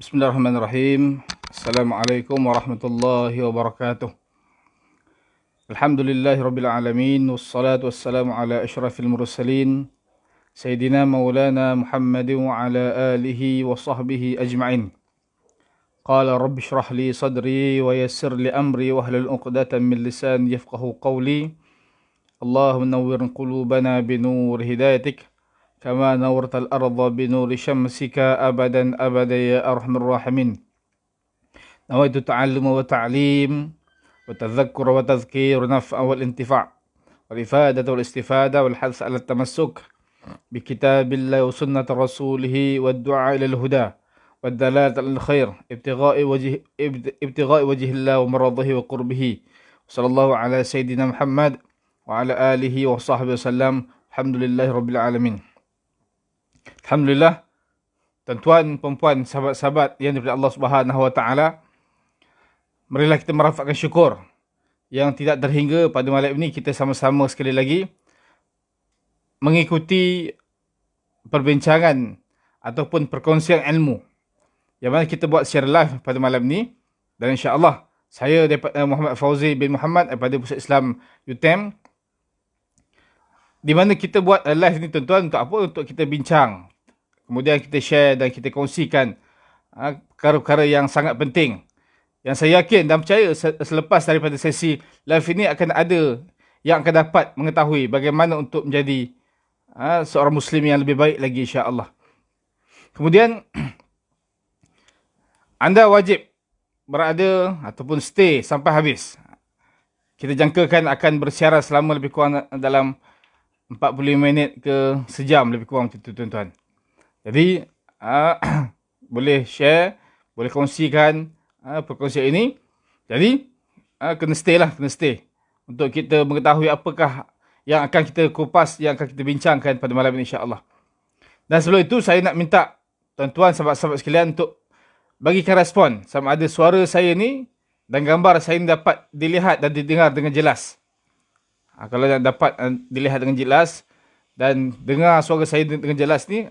Bismillahirrahmanirrahim. Assalamualaikum warahmatullahi wabarakatuh. Alhamdulillahirabbil alamin wassalatu wassalamu ala asyrafil mursalin sayyidina maulana Muhammadin wa ala alihi wa sahbihi ajma'in. Qala rabbi shrah li sadri wa yassir li amri wahlul 'uqdatam min lisani yafqahu qawli. Allahumma nawwir qulubana binur hidayatik kama nawwartal arda binuri syamsika abadan abada ya arhamar rahimin. Nawaitu ta'allum wa ta'lim wa tadhakkur wa tadhkir wa naf'a wal intifa' wal ifadata wal istifada wal hads 'ala at-tamassuk bi kitabillah wa sunnati rasulih wa ad-du'a ila al-huda wa ad-dalalati al khair ibtigha'i wajhillah wa maradhihi wa qurbihi. Sallallahu ala sayyidina Muhammad wa ala alihi wa sahbihi wasallam. Alhamdulillahirabbil alamin. Alhamdulillah, tuan-tuan, puan-puan, sahabat-sahabat yang daripada Allah Subhanahu wa taala, marilah kita merafakkan syukur yang tidak terhingga pada malam ini kita sama-sama sekali lagi mengikuti perbincangan ataupun perkongsian ilmu yang mana kita buat secara live pada malam ini. Dan insya-Allah saya daripada Muhammad Fauzi bin Muhammad daripada Pusat Islam UTM, di mana kita buat live ni tuan-tuan untuk apa? Untuk kita bincang, kemudian kita share dan kita kongsikan perkara-perkara yang sangat penting. Yang saya yakin dan percaya selepas daripada sesi live ini akan ada yang akan dapat mengetahui bagaimana untuk menjadi seorang Muslim yang lebih baik lagi, insya-Allah. Kemudian anda wajib berada ataupun stay sampai habis. Kita jangkakan akan bersiaran selama lebih kurang dalam 45 minit ke sejam lebih kurang macam tu, tuan-tuan. Jadi boleh share, boleh kongsikan perkongsian ini. Jadi kena stay lah, kena stay untuk kita mengetahui apakah yang akan kita kupas, yang akan kita bincangkan pada malam ini, insya-Allah. Dan sebelum itu saya nak minta tuan-tuan, sahabat-sahabat sekalian untuk bagikan respon sama ada suara saya ni dan gambar saya ni dapat dilihat dan didengar dengan jelas. Kalau dapat dilihat dengan jelas dan dengar suara saya dengan jelas ni,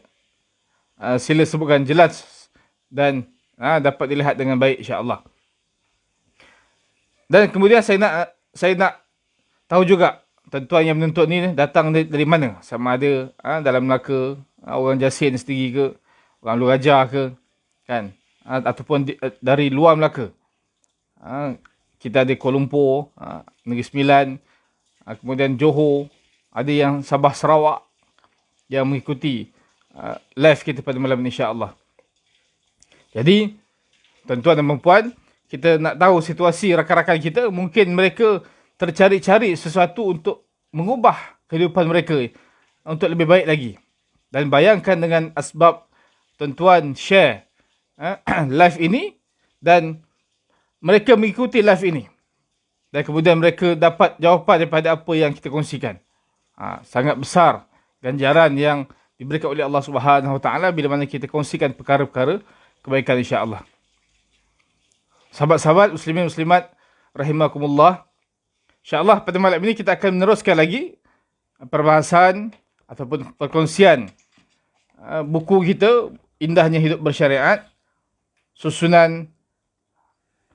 sila sebutkan jelas dan dapat dilihat dengan baik, insya-Allah. Dan kemudian saya nak tahu juga tuan-tuan yang menuntut ni datang dari mana, sama ada dalam Melaka, orang Jasin sendiri ke, orang Luar Raja ke, kan, ataupun dari luar Melaka. Kita ada Kuala Lumpur, Negeri Sembilan, kemudian Johor, ada yang Sabah Sarawak yang mengikuti live kita pada malam ini, insya-Allah. Jadi tuan-tuan dan puan, kita nak tahu situasi rakan-rakan kita, mungkin mereka tercari-cari sesuatu untuk mengubah kehidupan mereka untuk lebih baik lagi. Dan bayangkan dengan asbab tuan-tuan share live ini dan mereka mengikuti live ini. Dan kemudian mereka dapat jawapan daripada apa yang kita kongsikan. Sangat besar ganjaran yang diberikan oleh Allah Subhanahu Wa Taala bila mana kita kongsikan perkara-perkara kebaikan, insya-Allah. Sahabat-sahabat muslimin muslimat rahimakumullah, insya-Allah pada malam ini kita akan meneruskan lagi perbahasan ataupun perkongsian buku kita Indahnya Hidup Bersyariat, susunan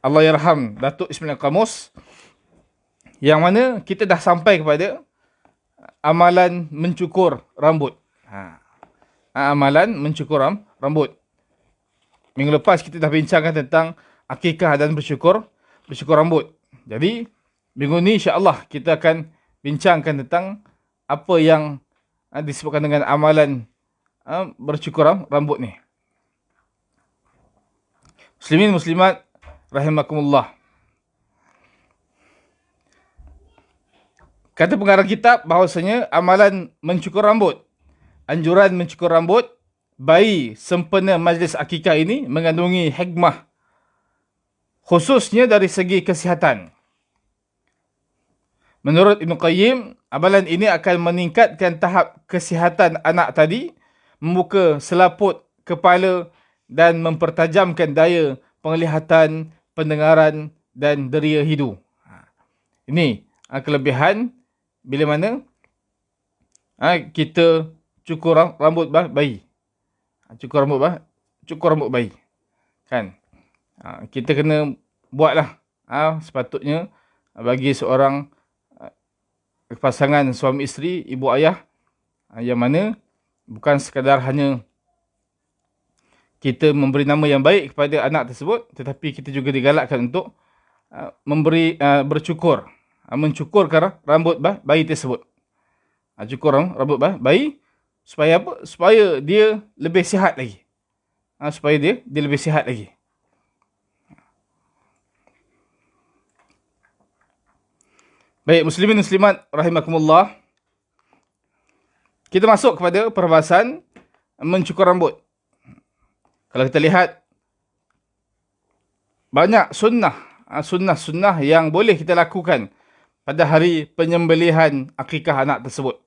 Allahyarham Datuk Ismail Qamus, yang mana kita dah sampai kepada amalan mencukur rambut. Amalan mencukur rambut. Minggu lepas kita dah bincangkan tentang akikah dan bersyukur rambut. Jadi minggu ni insya-Allah kita akan bincangkan tentang apa yang disebutkan dengan amalan bercukur rambut ni. Muslimin muslimat rahimakumullah. Kata pengarang kitab bahawasanya amalan mencukur rambut, anjuran mencukur rambut bayi sempena majlis akikah ini mengandungi hikmah, khususnya dari segi kesihatan. Menurut Ibn Qayyim, amalan ini akan meningkatkan tahap kesihatan anak tadi, membuka selaput kepala dan mempertajamkan daya penglihatan, pendengaran dan deria hidu. Ini kelebihan bila mana kita cukur rambut bayi. Cukur rambut bayi. Kan? Kita kena buatlah. Sepatutnya bagi seorang pasangan suami isteri, ibu ayah, yang mana bukan sekadar hanya kita memberi nama yang baik kepada anak tersebut, tetapi kita juga digalakkan untuk mencukurkan rambut bayi tersebut. Cukur rambut bayi supaya apa? Supaya dia lebih sihat lagi. Supaya dia lebih sihat lagi. Baik, muslimin muslimat rahimakumullah. Kita masuk kepada perbahasan mencukur rambut. Kalau kita lihat, banyak sunnah yang boleh kita lakukan pada hari penyembelihan akikah anak tersebut.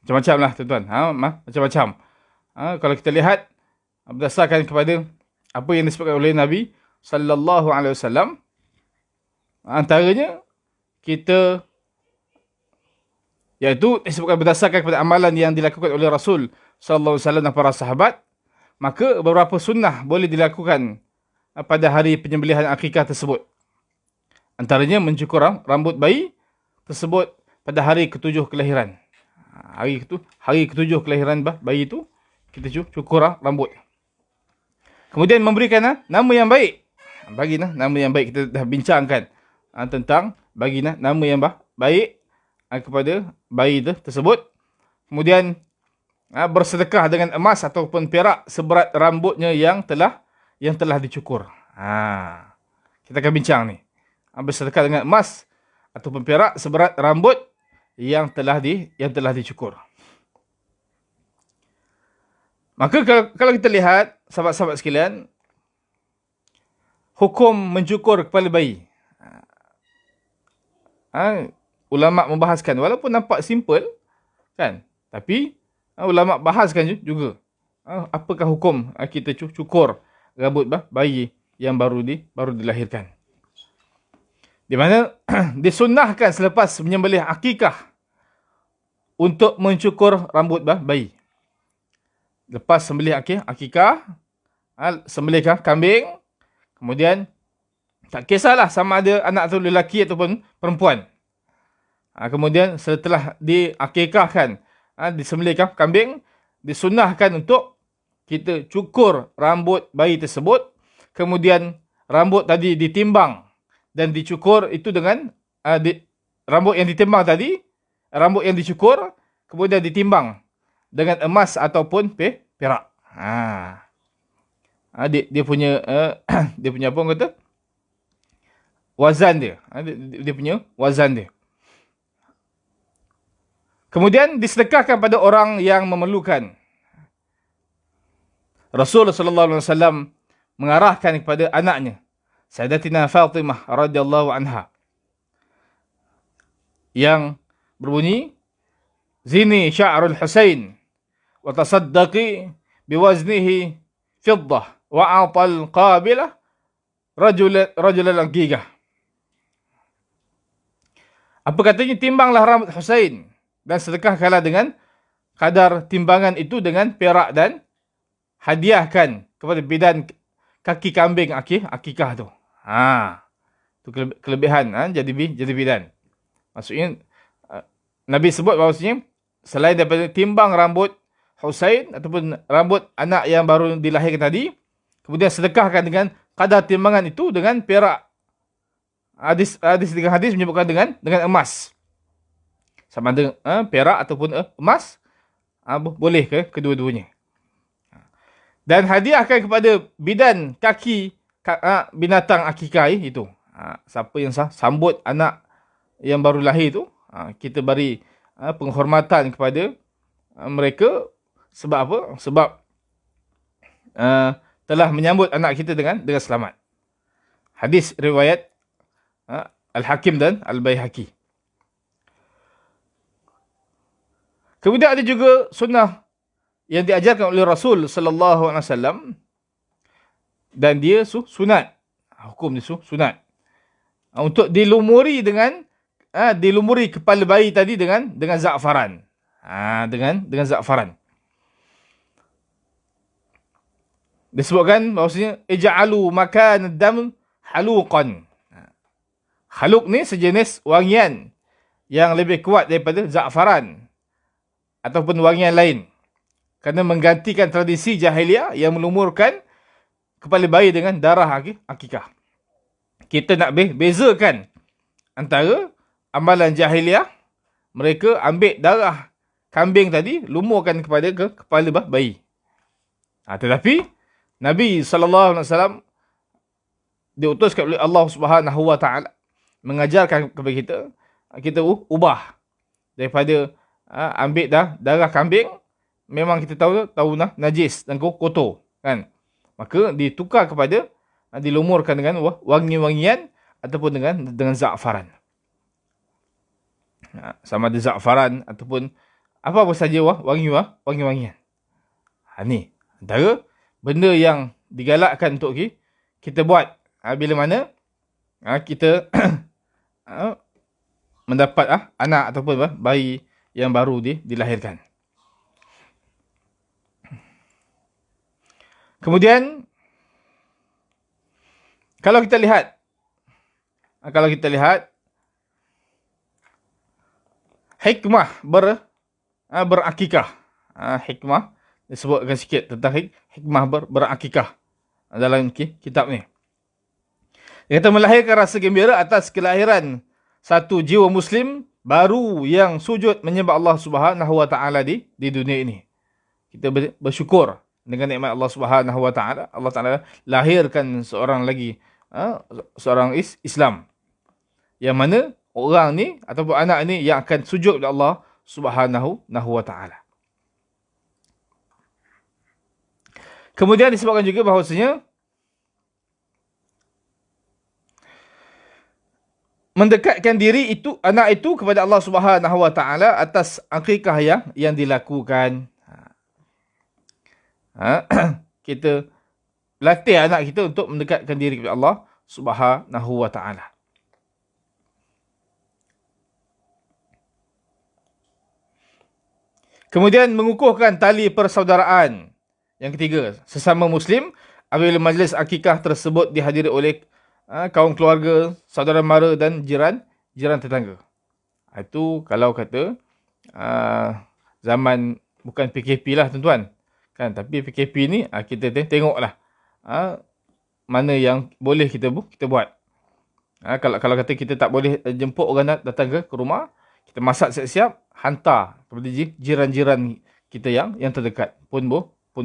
Macam-macam lah tuan-tuan. Macam-macam. Kalau kita lihat, berdasarkan kepada apa yang disebutkan oleh Nabi sallallahu alaihi wasallam, antaranya kita, iaitu disebutkan berdasarkan kepada amalan yang dilakukan oleh Rasul sallallahu alaihi wasallam dan para sahabat, maka beberapa sunnah boleh dilakukan pada hari penyembelihan akikah tersebut. Antaranya mencukur rambut bayi tersebut pada hari ke-7 kelahiran. Hari ke-7 kelahiran bayi itu, kita cukur rambut. Kemudian memberikan nama yang baik. Bagilah nama yang baik. Kita dah bincangkan tentang bagilah nama yang baik kepada bayi tersebut. Kemudian bersedekah dengan emas ataupun perak seberat rambutnya yang telah dicukur. Kita akan bincang ni. Bersedekah dengan emas ataupun perak seberat rambut yang telah dicukur. Maka kalau kita lihat, sahabat-sahabat sekalian, hukum mencukur kepala bayi. Ulama membahaskan, walaupun nampak simple, kan? Tapi ulama bahaskan juga apakah hukum kita cukur rambut bayi yang baru dilahirkan. Di mana disunnahkan selepas menyembelih akikah untuk mencukur rambut bayi. Lepas sembelih akikah, sembelihkan kambing, kemudian tak kisahlah sama ada anak tu lelaki ataupun perempuan. Kemudian setelah diakikahkan, disembelihkan kambing, disunnahkan untuk kita cukur rambut bayi tersebut. Kemudian rambut tadi ditimbang dan dicukur itu dengan rambut yang ditimbang tadi, rambut yang dicukur kemudian ditimbang dengan emas ataupun perak. Dia punya dia punya apa orang kata? Wazan dia. Dia punya wazan dia. Kemudian disedekahkan pada orang yang memerlukan. Rasulullah sallallahu alaihi wasallam mengarahkan kepada anaknya, Sayyidatina Fatimah radhiyallahu anha, yang berbunyi, "Zini sya'rul Husain wa tasaddaqi biwaznihi fiddah wa a'tal qabilah rajulan aqiqah." Apa katanya? Timbanglah rambut Husain dan sedekahkanlah dengan kadar timbangan itu dengan perak dan hadiahkan kepada bidan kaki kambing akikah tu. Tu kelebihan jadi bidan. Maksudnya Nabi sebut bahawasanya selain daripada timbang rambut Husain ataupun rambut anak yang baru dilahirkan tadi, kemudian sedekahkan dengan kadar timbangan itu dengan perak. Hadis menyebutkan dengan emas. Sama ada perak ataupun emas, boleh ke kedua-duanya. Dan hadiahkan kepada bidan kaki binatang akikah itu. Siapa yang sambut anak yang baru lahir itu, kita beri penghormatan kepada mereka. Sebab apa? Sebab telah menyambut anak kita dengan selamat. Hadis riwayat Al-Hakim dan Al-Baihaqi. Kemudian ada juga sunnah yang diajarkan oleh Rasul sallallahu alaihi wasallam, dan dia sunat. Hukum dia sunat. untuk dilumuri dengan dilumuri kepala bayi tadi dengan za'faran. Dengan za'faran. Disebutkan bahawasanya ij'alu makan dam haluqan. Haluk ni sejenis wangian yang lebih kuat daripada za'faran ataupun wangian lain. Kerana menggantikan tradisi jahiliah yang melumurkan kepala bayi dengan darah akikah. Kita nak bezakan antara amalan jahiliah, mereka ambil darah kambing tadi, lumurkan kepada kepala bayi. Tetapi Nabi SAW diutuskan oleh Allah Subhanahu Wa Taala mengajarkan kepada kita ubah daripada ambil darah kambing, memang kita tahu najis dan kotor, kan? Maka ditukar kepada dilumurkan dengan wangi-wangian ataupun dengan za'faran. Sama ada za'faran ataupun apa saja wangi-wangian. Ni antara benda yang digalakkan untuk kita buat bila mana kita mendapat anak ataupun bayi yang baru dilahirkan. Kemudian kalau kita lihat hikmah berakikah. Hikmah disebutkan sikit tentang hikmah berakikah dalam kitab ni. Dia kata melahirkan rasa gembira atas kelahiran satu jiwa Muslim baru yang sujud menyembah Allah Subhanahu Wa Taala di dunia ini. Kita bersyukur dengan nikmat Allah Subhanahu Wa Taala. Allah Taala lahirkan seorang seorang Islam, yang mana orang ni ataupun anak ni yang akan sujud kepada Allah Subhanahu Wa Taala. Kemudian disebutkan juga bahawasanya mendekatkan diri anak itu kepada Allah Subhanahu Wa Taala atas akikah yang dilakukan. Kita latih anak kita untuk mendekatkan diri kepada Allah Subhanahu Wa Taala. Kemudian mengukuhkan tali persaudaraan. Yang ketiga, sesama Muslim apabila majlis akikah tersebut dihadiri oleh kaum keluarga, saudara mara dan jiran tetangga. Itu kalau kata zaman bukan PKP lah tuan-tuan. Kan, tapi PKP ni kita tengoklah mana yang boleh kita buat. Kalau kata kita tak boleh jemput orang datang ke rumah, kita masak siap-siap, hantar kepada jiran-jiran kita yang terdekat pun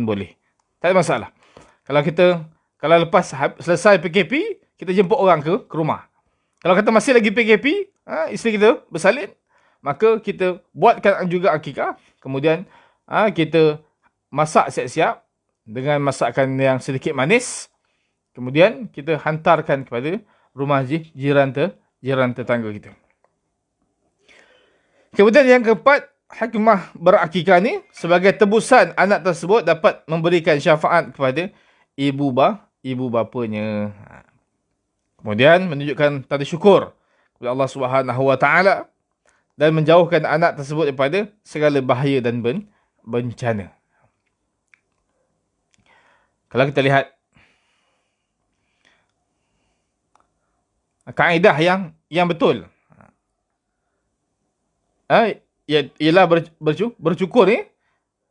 boleh. Tak ada masalah. Kalau lepas selesai PKP, kita jemput orang ke rumah. Kalau kata masih lagi PKP, isteri kita bersalin, maka kita buatkan juga akikah. Kemudian kita masak siap-siap dengan masakan yang sedikit manis. Kemudian kita hantarkan kepada rumah jiran tetangga kita. Kemudian yang keempat, hikmah berakikah ni sebagai tebusan anak tersebut dapat memberikan syafaat kepada ibu bapanya. Kemudian menunjukkan tanda syukur kepada Allah Subhanahu Wa Taala dan menjauhkan anak tersebut daripada segala bahaya dan bencana. Kalau kita lihat kaedah yang betul, ialah bercukur ni,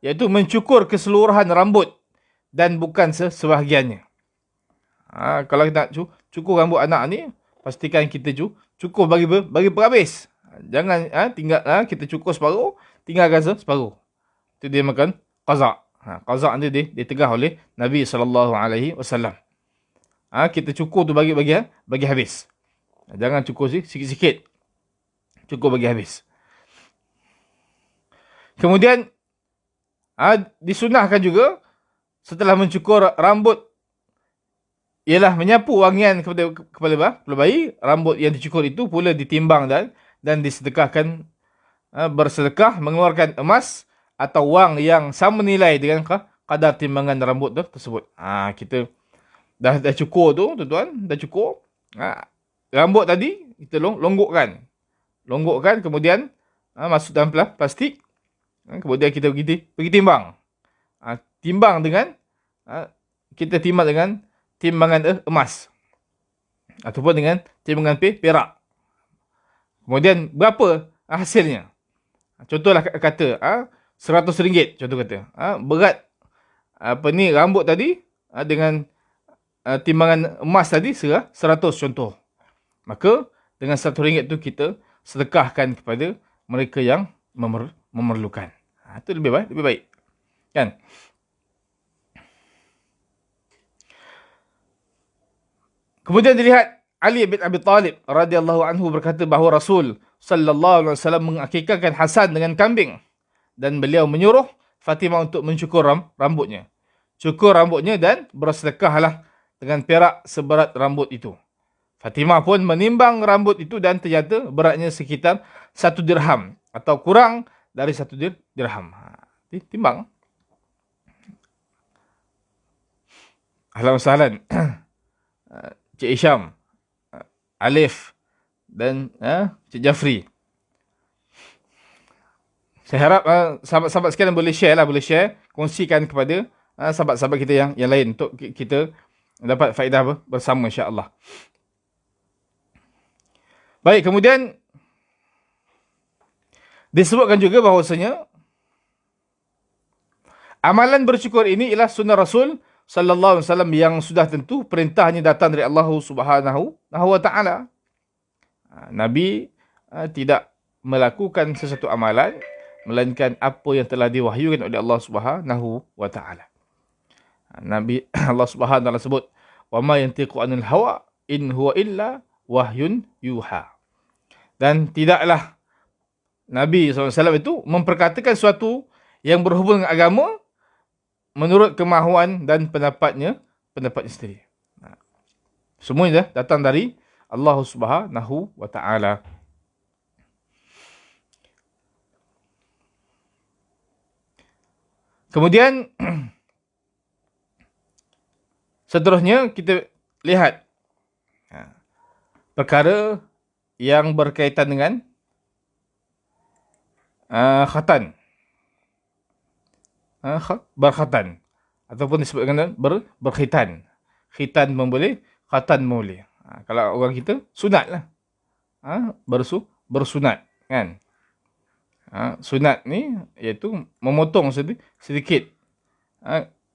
iaitu mencukur keseluruhan rambut dan bukan sebahagiannya. Kalau kita nak cukur rambut anak ni, pastikan kita cukur bagi berhabis. Jangan tinggal kita cukur separuh, tinggalkan separuh. Itu dia makan qaza'. Qaza' ni ditegah oleh Nabi SAW. Kita cukur tu bagi habis. Jangan cukur sikit-sikit. Cukur bagi habis. Kemudian disunahkan juga setelah mencukur rambut ialah menyapu wangian kepada kepala bayi. Rambut yang dicukur itu pula ditimbang dan disedekahkan, bersedekah mengeluarkan emas atau wang yang sama nilai dengan kadar timbangan rambut tersebut. Kita dah cukur tu tuan-tuan, dah cukur. rambut tadi kita longgokkan. Kemudian masuk dalam plastik. Kemudian kita pergi timbang. Timbang dengan kita timbang dengan timbangan emas ataupun dengan timbangan perak. Kemudian berapa hasilnya? Contohlah kata RM100 contoh kata. Berat rambut tadi dengan timbangan emas tadi 100 contoh. Maka dengan RM100 tu kita sedekahkan kepada mereka yang memerlukan. Itu lebih baik. Kan? Kemudian dilihat Ali bin Abi Talib radhiyallahu anhu berkata bahawa Rasul sallallahu alaihi wasallam mengakikahkan Hasan dengan kambing dan beliau menyuruh Fatimah untuk mencukur rambutnya. Cukur rambutnya dan bersedekahlah dengan perak seberat rambut itu. Fatimah pun menimbang rambut itu dan ternyata beratnya sekitar 1 dirham atau kurang dari 1 dirham. Timbang. Ahlan wa sahlan. Cik Isham, Alif dan Cik Jafri. Saya harap sahabat-sahabat sekalian boleh share, kongsikan kepada sahabat-sahabat kita yang lain untuk kita dapat faedah bersama insya-Allah. Baik, kemudian disebutkan juga bahawasanya amalan bersyukur ini ialah sunnah Rasul sallallahu alaihi wasallam yang sudah tentu perintahnya datang dari Allah Subhanahu wa taala. Nabi tidak melakukan sesuatu amalan melainkan apa yang telah diwahyukan oleh Allah Subhanahu wa taala. Nabi Allah Subhanahu wa taala sebut, "Wa ma yantiqu 'anil hawa in huwa illa wahyun yuha." Dan tidaklah Nabi SAW itu memperkatakan sesuatu yang berhubung dengan agama menurut kemahuan dan pendapatnya sendiri. Semuanya datang dari Allah Subhanahu wa taala. Kemudian seterusnya kita lihat perkara yang berkaitan dengan khatan. Berkhatan ataupun disebutkan berkhitan. Khitan pun boleh, khatan pun boleh. Kalau orang kita sunatlah. Bersunat kan. Sunat ni iaitu memotong sedikit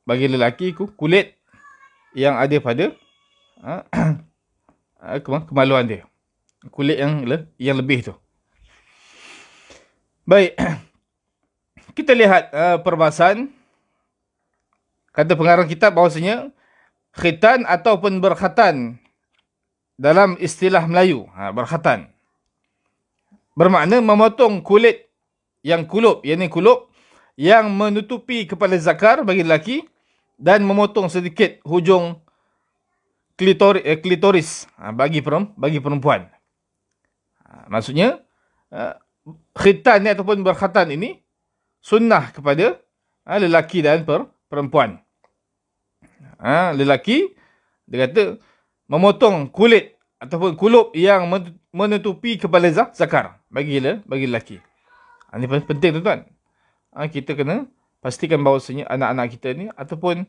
bagi lelaki kulit yang ada pada kemaluan dia. Kulit yang lebih tu. Baik. Kita lihat perbahasan kata pengarang kitab bahawasanya khitan ataupun berkhatan dalam istilah Melayu, berkhatan bermakna memotong kulit yang kulup, yang menutupi kepala zakar bagi lelaki dan memotong sedikit hujung klitoris bagi perempuan. Maksudnya khitan ni ataupun berkhatan ini sunnah kepada lelaki dan perempuan. Lelaki dia kata memotong kulit ataupun kulup yang menutupi kepala zakar bagi lelaki. Ini penting tuan-tuan. Kita kena pastikan bahawasanya anak-anak kita ni ataupun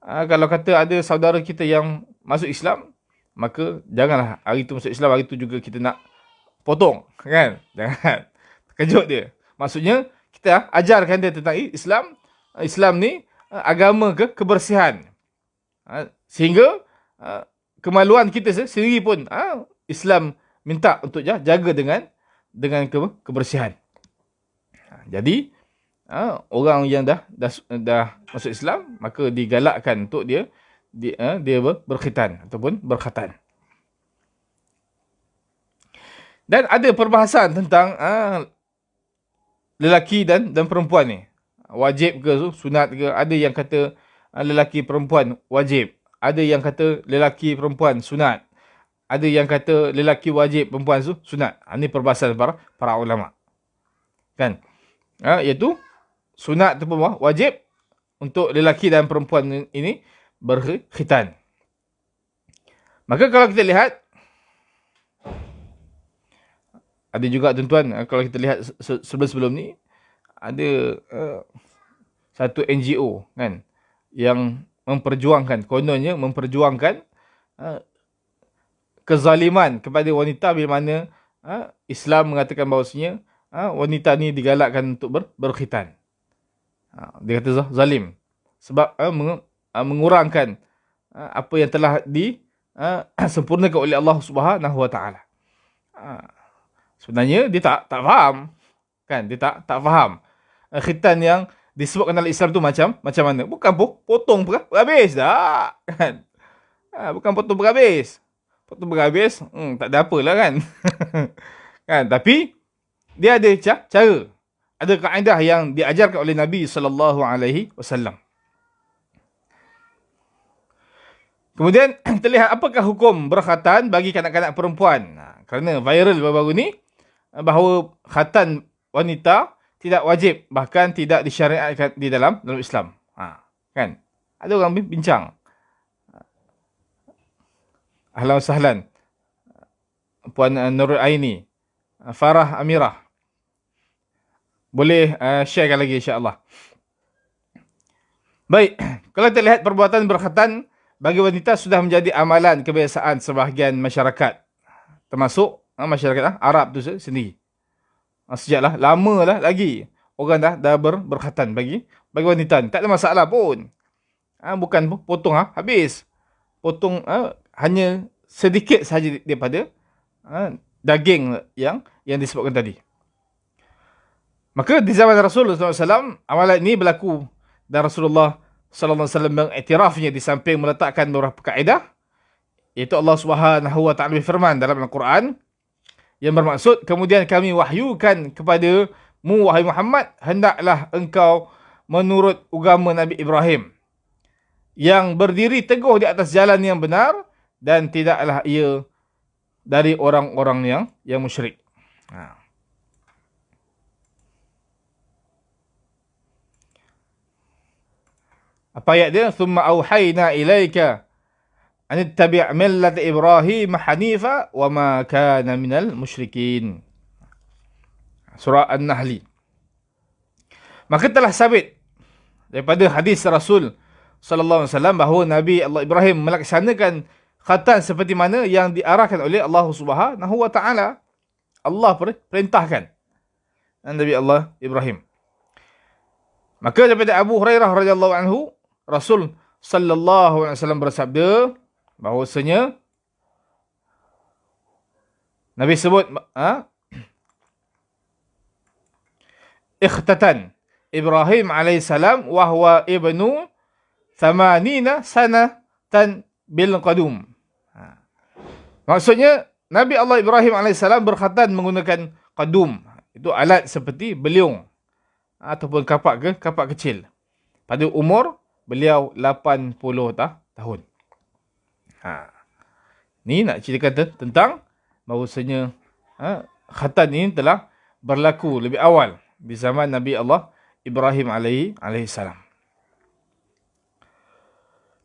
kalau kata ada saudara kita yang masuk Islam, maka janganlah hari tu masuk Islam, hari tu juga kita nak potong, kan? Jangan. Terkejut dia. Maksudnya kita ajarkan dia tentang Islam. Islam ni agama kebersihan. Sehingga kemaluan kita sendiri pun Islam minta untuk jaga dengan kebersihan. Jadi orang yang dah masuk Islam, maka digalakkan untuk dia berkhitan ataupun berkhatan. Dan ada perbahasan tentang lelaki dan perempuan ni. Wajib ke sunat ke? Ada yang kata lelaki perempuan wajib. Ada yang kata lelaki perempuan sunat. Ada yang kata lelaki wajib, perempuan sunat. Ini perbahasan para ulama. Kan? Iaitu sunat ataupun wajib untuk lelaki dan perempuan ini berkhitan. Maka kalau kita lihat Ada juga tuan-tuan, kalau kita lihat sebelum-sebelum ni, ada satu NGO kan yang memperjuangkan, kononnya memperjuangkan kezaliman kepada wanita bila mana Islam mengatakan bahawasanya wanita ni digalakkan untuk berkhitan. Dia kata zalim sebab mengurangkan apa yang telah sempurnakan oleh Allah Subhanahu Wa Taala. Sebenarnya dia tak faham kan, dia tak faham khitan yang disebutkan dalam Islam tu macam mana. Bukan potong berhabis dah kan. Bukan potong berhabis. Potong berhabis tak ada apalah kan. Kan, tapi dia ada cara. Ada kaedah yang diajarkan oleh Nabi sallallahu alaihi wasallam. Kemudian terlihat apakah hukum berkhatan bagi kanak-kanak perempuan. Kerana viral baru-baru ni bahawa khatan wanita tidak wajib, bahkan tidak disyariatkan di dalam Islam. Kan? Ada orang bincang. Ahlan wa sahlan. Puan Nurul Aini, Farah Amirah. Boleh sharekan lagi insya-Allah. Baik, kalau kita lihat perbuatan berkhatan bagi wanita sudah menjadi amalan kebiasaan sebahagian masyarakat. Termasuk masyarakat Arab tu sendiri. Sejaklah, lama lah lagi orang dah berkhatan bagi wanita ni. Tak ada masalah pun. Bukan potong habis. Potong hanya sedikit saja daripada daging yang disebutkan tadi. Maka di zaman Rasulullah SAW, amalan ini berlaku dan Rasulullah SAW mengiktirafnya di samping meletakkan beberapa kaedah, iaitu Allah Subhanahu Wa Taala berfirman dalam Al-Quran yang bermaksud, kemudian kami wahyukan kepadamu wahai Muhammad, hendaklah engkau menurut agama Nabi Ibrahim yang berdiri teguh di atas jalan yang benar dan tidaklah ia dari orang-orang yang musyrik. Apa ayat dia? Thumma auhayna ilaika an ittabi' millata Ibrahim hanifa wa ma kana minal musyrikin. Surah An-Nahl. Maka telah sabit daripada hadis Rasul sallallahu alaihi wasallam bahawa Nabi Allah Ibrahim melaksanakan khatan seperti mana yang diarahkan oleh Allah Subhanahu Wa Taala. Allah perintahkan Nabi Allah Ibrahim. Maka daripada Abu Hurairah radhiyallahu anhu, Rasul sallallahu alaihi wasallam bersabda bahawasanya Nabi sebut ikhtatan Ibrahim alaihissalam wa huwa ibnu 80 sanatan bil qadum. Maksudnya Nabi Allah Ibrahim alaihissalam berkhatan menggunakan qadum. Itu alat seperti beliung ataupun kapak kecil. Pada umur beliau 80 tahun. Ni nak ceritakan tentang bahawasanya khatan ini telah berlaku lebih awal di zaman Nabi Allah Ibrahim alaihissalam.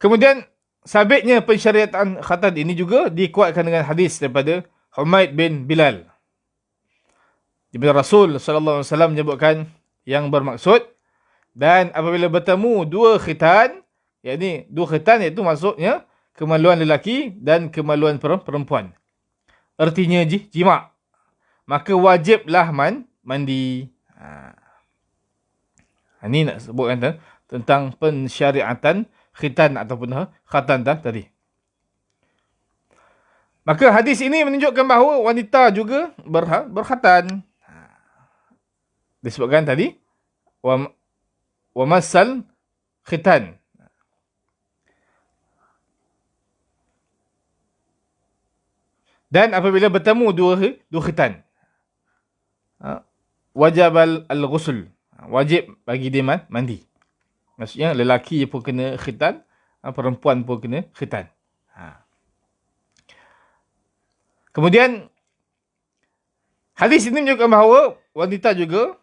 Kemudian sabitnya pensyariatan khatan ini juga dikuatkan dengan hadis daripada Humaid bin Bilal. Di mana Rasul sallallahu alaihi wasallam menyebutkan yang bermaksud, dan apabila bertemu dua khitan, yakni dua khitan iaitu maksudnya kemaluan lelaki dan kemaluan perempuan. Artinya jima'. Maka wajiblah mandi. Ini nak sebutkan tentang pensyariatan khitan ataupun khatan tadi. Maka hadis ini menunjukkan bahawa wanita juga berkhatan. Disebutkan tadi wa masal khitan. Dan apabila bertemu dua khitan, wajib al-ghusl, wajib bagi dia mandi. Maksudnya lelaki pun kena khitan, perempuan pun kena khitan. Kemudian hadis ini menunjukkan bahawa wanita juga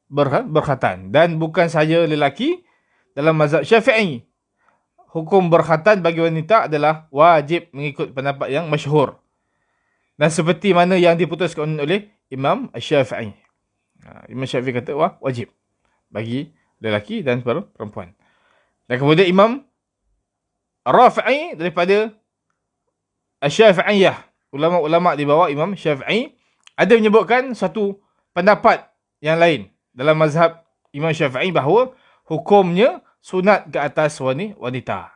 berkhatan, dan bukan sahaja lelaki. Dalam mazhab Syafi'i, hukum berkhatan bagi wanita adalah wajib mengikut pendapat yang masyhur. Dan seperti mana yang diputuskan oleh Imam Syafi'i. Imam Syafi'i kata wajib bagi lelaki dan perempuan. Dan kemudian Imam Rafi'i daripada Syafi'iyah, ulama-ulama di bawah Imam Syafi'i, ada menyebutkan satu pendapat yang lain dalam mazhab Imam Syafi'i bahawa hukumnya sunat ke atas wanita.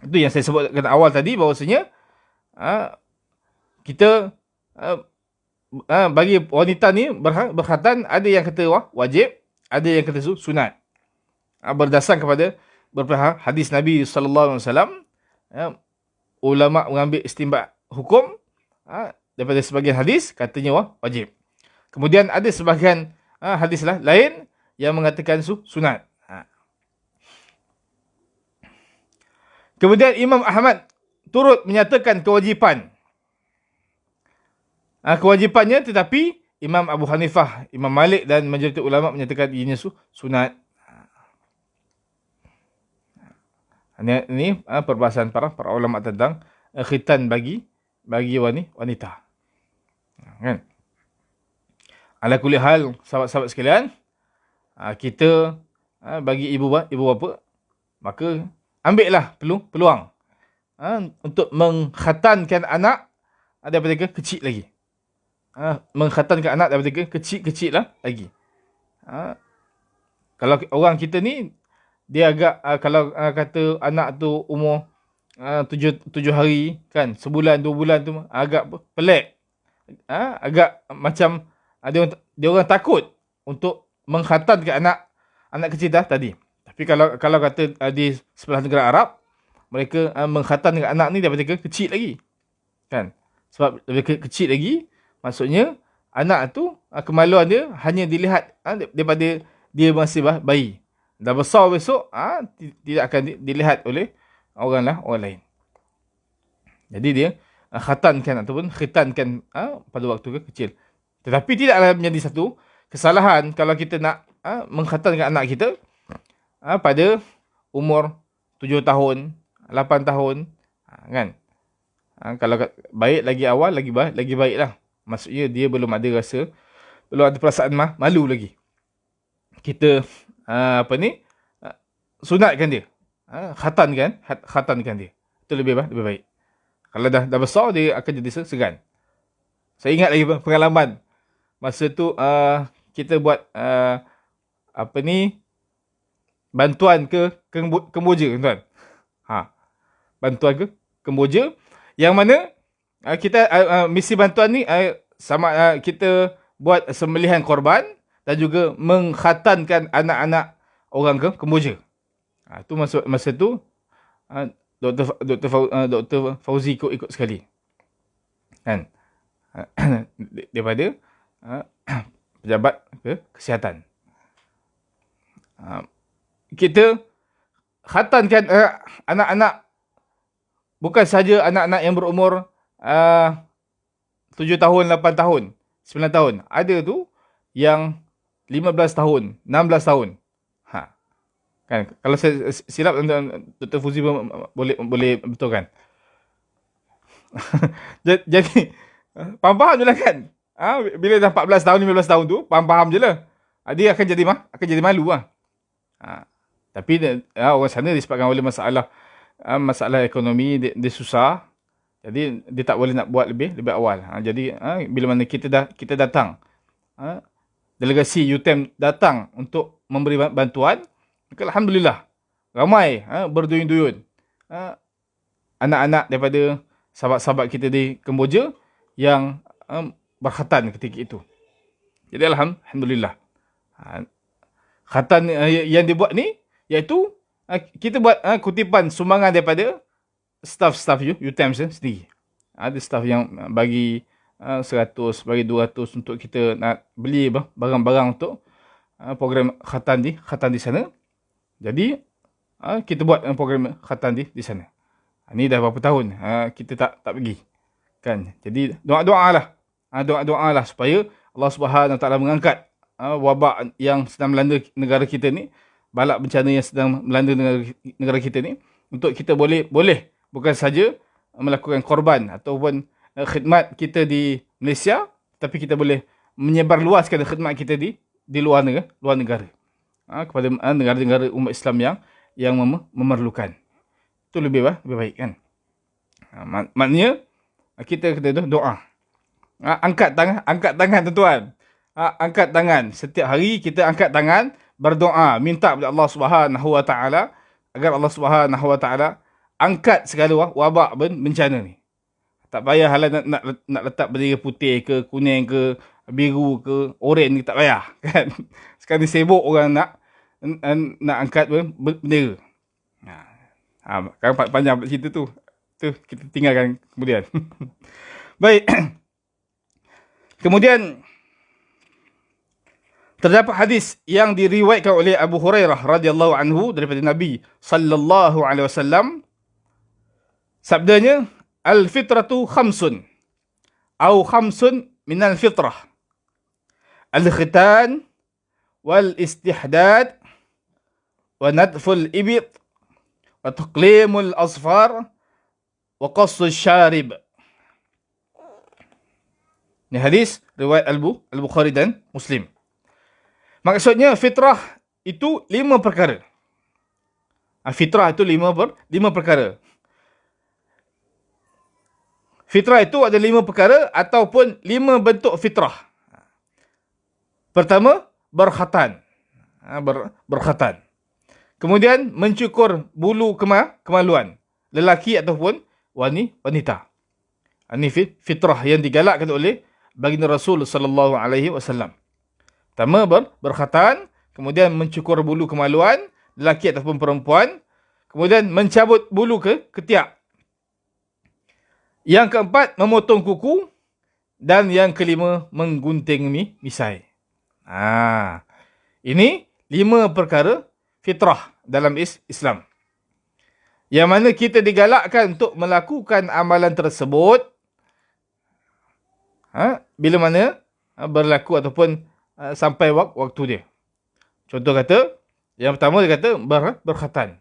Itu yang saya sebutkan awal tadi, bahawasanya kita bagi wanita ni berkhatan, ada yang kata wajib, ada yang kata sunat. Berdasarkan kepada beberapa hadis Nabi sallallahu alaihi wasallam, ulama mengambil istinbat hukum daripada sebagian hadis, katanya wajib. Kemudian ada sebahagian hadis lain yang mengatakan sunat. Kemudian Imam Ahmad turut menyatakan kewajipan. Kewajipannya, tetapi Imam Abu Hanifah, Imam Malik dan majoriti ulama menyatakan ianya sunat. Ini perbahasan para ulama tentang khitan bagi wanita. Kan? Ala kulli hal, sahabat-sahabat sekalian, kita bagi ibu bapa, maka ambillah peluang untuk mengkhatankan anak daripada kecil lagi. Mengkhatankan anak daripada kecil lah lagi. Kalau orang kita ni, dia agak kalau kata anak tu umur 7 hari kan, sebulan 2 bulan tu agak pelik. Agak macam dia orang takut untuk mengkhatankan anak kecil tadi. Tapi kalau kata di sebelah negara Arab, mereka mengkhatankan anak ni daripada kecil lagi. Kan? Sebab daripada kecil lagi, maksudnya anak tu kemaluan dia hanya dilihat daripada dia masih bayi. Dah besar besok, tidak akan dilihat oleh orang lain. Jadi dia khatankan ataupun khitankan pada waktu kecil. Tetapi tidaklah menjadi satu kesalahan kalau kita nak mengkhatankan anak kita pada umur 7 tahun, 8 tahun. Kan? Kalau baik lagi awal, lagi baiklah. Maksudnya dia belum ada perasaan malu lagi. Kita sunatkan dia. Khatankan dia. Itu lebih baik. Kalau dah besar, dia akan jadi segan. Saya ingat lagi pengalaman. Masa tu kita buat bantuan ke Kemboja, tuan. Bantuan ke Kemboja, yang mana kita misi bantuan ni sama kita buat sembelihan korban dan juga mengkhatankan anak-anak orang ke Kemboja. Tu masa tu Dr. Fauzi ikut sekali. Kan? Daripada pejabat kesihatan. Kita khatankan anak-anak, bukan saja anak-anak yang berumur 7 tahun, 8 tahun, 9 tahun. Ada tu yang 15 tahun, 16 tahun. Kan? Kalau saya silap, Dr. Fuzi boleh betulkan. Jadi faham je lah kan. Bila dah 14 tahun, 15 tahun tu, faham je lah. Dia akan jadi malu lah. Tapi orang sana disebabkan oleh masalah ekonomi, dia susah. Jadi dia tak boleh nak buat lebih awal. Jadi bila mana kita datang, delegasi UTM datang untuk memberi bantuan, maka alhamdulillah ramai berduyun-duyun anak-anak daripada sahabat-sahabat kita di Kemboja yang berkhatan ketika itu. Jadi alhamdulillah. Khatan yang dibuat ni, iaitu kita buat kutipan sumbangan daripada staff UTM sendiri. Ada staff yang bagi 100, bagi 200 untuk kita nak beli barang-barang untuk program khatan di sana. Jadi kita buat program khatan di sana. Ini dah berapa tahun kita tak pergi. Kan? Jadi doa-doa lah supaya Allah Subhanahu Wa Taala mengangkat wabak yang sedang melanda negara kita ni, balak bencana yang sedang melanda negara kita ni, untuk kita boleh bukan saja melakukan korban ataupun khidmat kita di Malaysia, tapi kita boleh menyebarluaskan khidmat kita di luar negara. Kepada negara-negara umat Islam yang memerlukan. Itu lebih baik kan. Maknanya kita kena doa. Angkat tangan tuan-tuan. Angkat tangan. Setiap hari kita angkat tangan, berdoa, minta kepada Allah Subhanahu Wa Taala agar Allah Subhanahu Wa Taala angkat segala wabak bencana ni. Tak payahlah nak letak bendera putih ke, kuning ke, biru ke, oranye ke, tak payah kan. Sekarang ni sibuk orang nak angkat bendera. Kan panjang cerita tu. Tu kita tinggalkan kemudian. Baik. Kemudian terdapat hadis yang diriwayatkan oleh Abu Hurairah radhiyallahu anhu daripada Nabi sallallahu alaihi wasallam. Sabdanya, al-fitratu khamsun atau khamsun minal fitrah. Al-khitan wal istihdad wa nadful ibit wa taqlimul asfar wa qassu syarib. Ini hadis riwayat Al-Bukhari dan Muslim. Maksudnya fitrah itu 5 perkara. Fitrah itu 5 perkara. Fitrah itu ada 5 perkara ataupun 5 bentuk fitrah. Pertama, berkhatan. Berkhatan. Kemudian mencukur bulu kemaluan. Lelaki ataupun wanita. Ini fitrah yang digalakkan oleh baginda Rasul sallallahu alaihi wasallam. Pertama, berkhatan, kemudian mencukur bulu kemaluan, lelaki ataupun perempuan, kemudian mencabut bulu ketiak. Yang keempat, memotong kuku, dan yang kelima, menggunting misai. Ini 5 perkara fitrah dalam Islam. Yang mana kita digalakkan untuk melakukan amalan tersebut bila mana berlaku ataupun sampai waktu dia. Contoh kata, yang pertama dia kata berkhatan.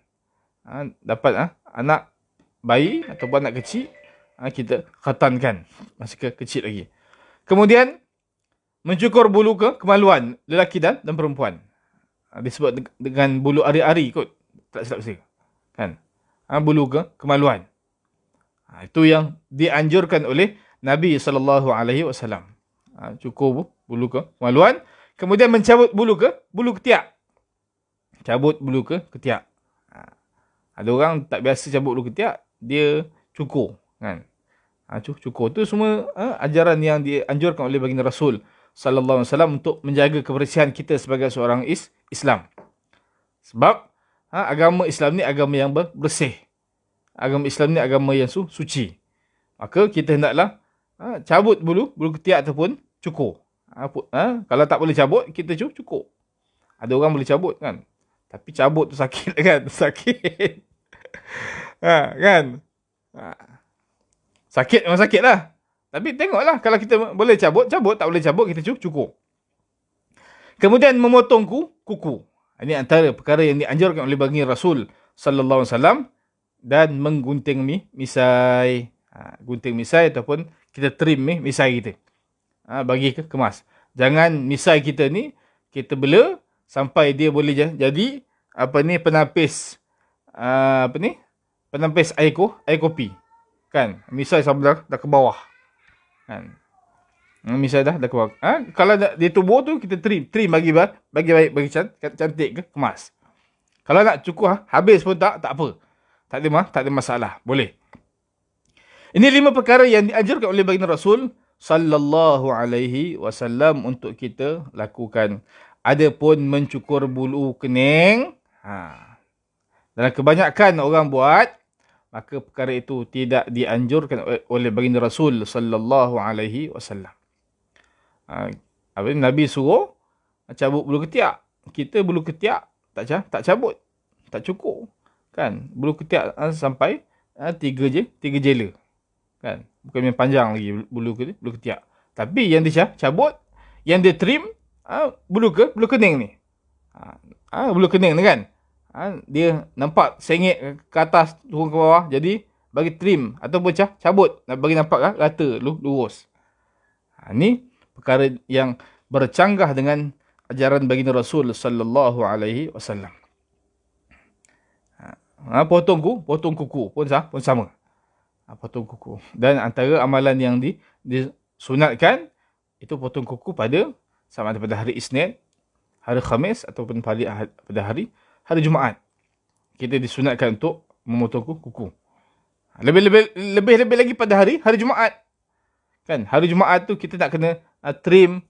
Dapat anak bayi ataupun anak kecil, kita khatankan masih kecil lagi. Kemudian mencukur bulu kemaluan lelaki dan perempuan. Disebut dengan bulu ari-ari kot, tak silap saya. Kan? Bulu kemaluan. Itu yang dianjurkan oleh Nabi SAW. Cukur bulu kemaluan. Kemudian mencabut bulu ketiak. Cabut bulu ketiak. Ada orang tak biasa cabut bulu ketiak, dia cukur. Kan? Cukur tu semua ajaran yang dianjurkan oleh baginda Rasul sallallahu alaihi wasallam untuk menjaga kebersihan kita sebagai seorang Islam. Sebab agama Islam ni agama yang bersih. Agama Islam ni agama yang suci. Maka kita hendaklah cabut bulu ketiak ataupun cukur. Kalau tak boleh cabut, kita cukur. Ada orang boleh cabut kan. Tapi cabut tu sakit kan. Sakit. Kan. Sakit memang sakit lah. Tapi tengoklah, kalau kita boleh cabut, tak boleh cabut, kita cukur. Kemudian memotong kuku. Ini antara perkara yang dianjurkan oleh baginda Rasul sallallahu alaihi wasallam, dan menggunting misai. Gunting misai ataupun kita trim misai kita. Bagi kemas. Jangan misai kita ni kita bela sampai dia boleh jadi penapis penapis air kopi. Kan? Misai sampai dah ke bawah. Kan? Misai dah ke bawah. Kalau di tubuh tu kita trim bagi baik, bagi cantik ke kemas. Kalau nak cukur habis pun tak apa. Tak ada masalah. Boleh. Ini 5 perkara yang dianjurkan oleh baginda Rasul sallallahu alaihi wasallam untuk kita lakukan. Adapun mencukur bulu kening, dan kebanyakan orang buat, maka perkara itu tidak dianjurkan oleh baginda Rasul sallallahu alaihi wasallam. Nabi suruh cabut bulu ketiak. Kita bulu ketiak tak cabut, tak cukur. Kan? Bulu ketiak sampai 3 jela. Kan? Bukan yang panjang lagi bulu ketiak. Tapi yang dia cabut, yang dia trim, bulu kening ni. Bulu kening ni kan. Dia nampak sengit ke atas, turun ke bawah. Jadi bagi trim ataupun cabut bagi nampak rata, lurus. Ini perkara yang bercanggah dengan ajaran baginda Rasul sallallahu alaihi wasallam. Potong kuku pun sama. Potong kuku. Dan antara amalan yang disunatkan itu potong kuku sama ada pada hari Isnin, hari Khamis ataupun pada hari Jumaat. Kita disunatkan untuk memotong kuku. Lebih lagi pada hari Jumaat. Kan, hari Jumaat tu kita nak kena trim,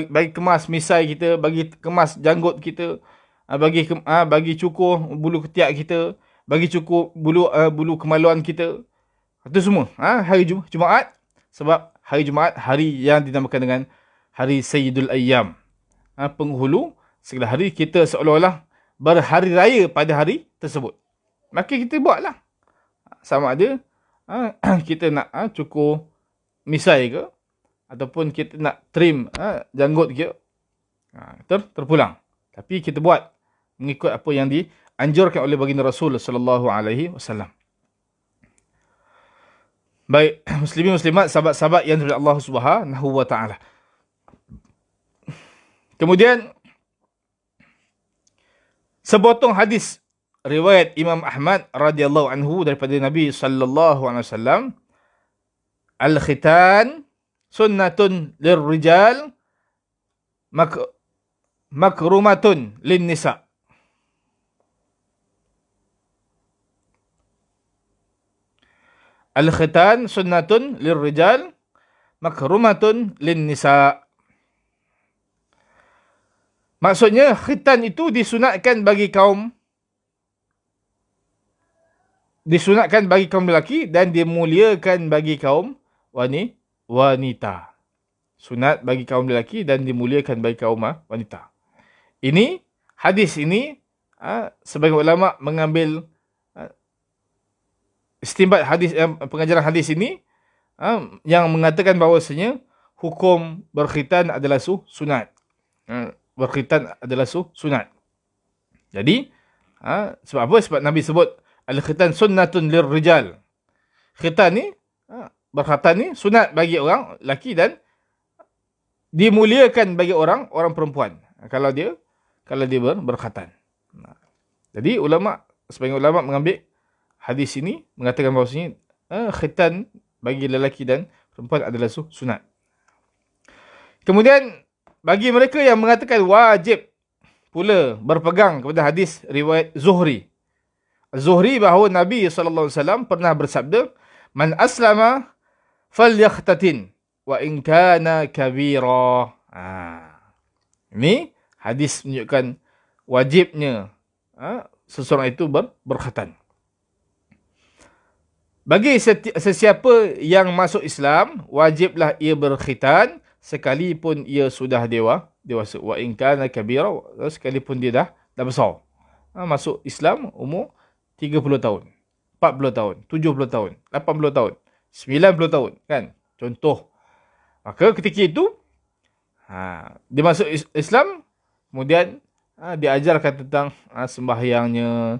bagi kemas misai kita, bagi kemas janggut kita, bagi cukur bulu ketiak kita, bagi cukur bulu kemaluan kita. Itu semua hari Jumaat, sebab hari Jumaat hari yang dinamakan dengan hari Sayyidul Ayyam. Penghulu segala hari, kita seolah-olah berhari raya pada hari tersebut. Maka kita buatlah. Sama ada kita nak cukur misai ke, ataupun kita nak trim janggut ke, terpulang. Tapi kita buat mengikut apa yang dianjurkan oleh baginda Rasul sallallahu alaihi wasallam. Baik, muslimin muslimat, sahabat-sahabat yang dirahmati Allah Subhanahu wa taala. Kemudian sepotong hadis riwayat Imam Ahmad radhiyallahu anhu daripada Nabi sallallahu alaihi wasallam, al-khitan sunnatun lirrijal makrumatun lin-nisa. Al-khitan sunnatun lirrijal makrumatun lin-nisa. Maksudnya khitan itu disunatkan bagi kaum lelaki dan dimuliakan bagi kaum wanita. Sunat bagi kaum lelaki dan dimuliakan bagi kaum wanita. Hadis ini sebagian ulama mengambil istinbat hadis, pengajaran hadis ini yang mengatakan bahawasanya hukum berkhitan adalah sunat. Berkhitan adalah sunat. Jadi sebab apa? Sebab Nabi sebut al-khitan sunnatun lirrijal. Khitan ni, berkhitan ni sunat bagi orang lelaki dan dimuliakan bagi orang perempuan kalau dia berkhitan. Jadi sebagian ulama mengambil hadis ini mengatakan bahawasanya khitan bagi lelaki dan perempuan adalah sunat. Kemudian bagi mereka yang mengatakan wajib pula berpegang kepada hadis riwayat Zuhri bahawa Nabi SAW pernah bersabda, man aslama falyakhtatin wa in kana kabira. Ini hadis menunjukkan wajibnya seseorang itu berkhitan. Bagi sesiapa yang masuk Islam, wajiblah ia berkhitan sekalipun ia sudah dewasa. Wa in kana kabira, sekalipun dia dah besar. Masuk Islam umur 30 tahun, 40 tahun, 70 tahun, 80 tahun, 90 tahun, kan? Contoh. Maka ketika itu dia masuk Islam, kemudian diajarkan tentang sembahyangnya,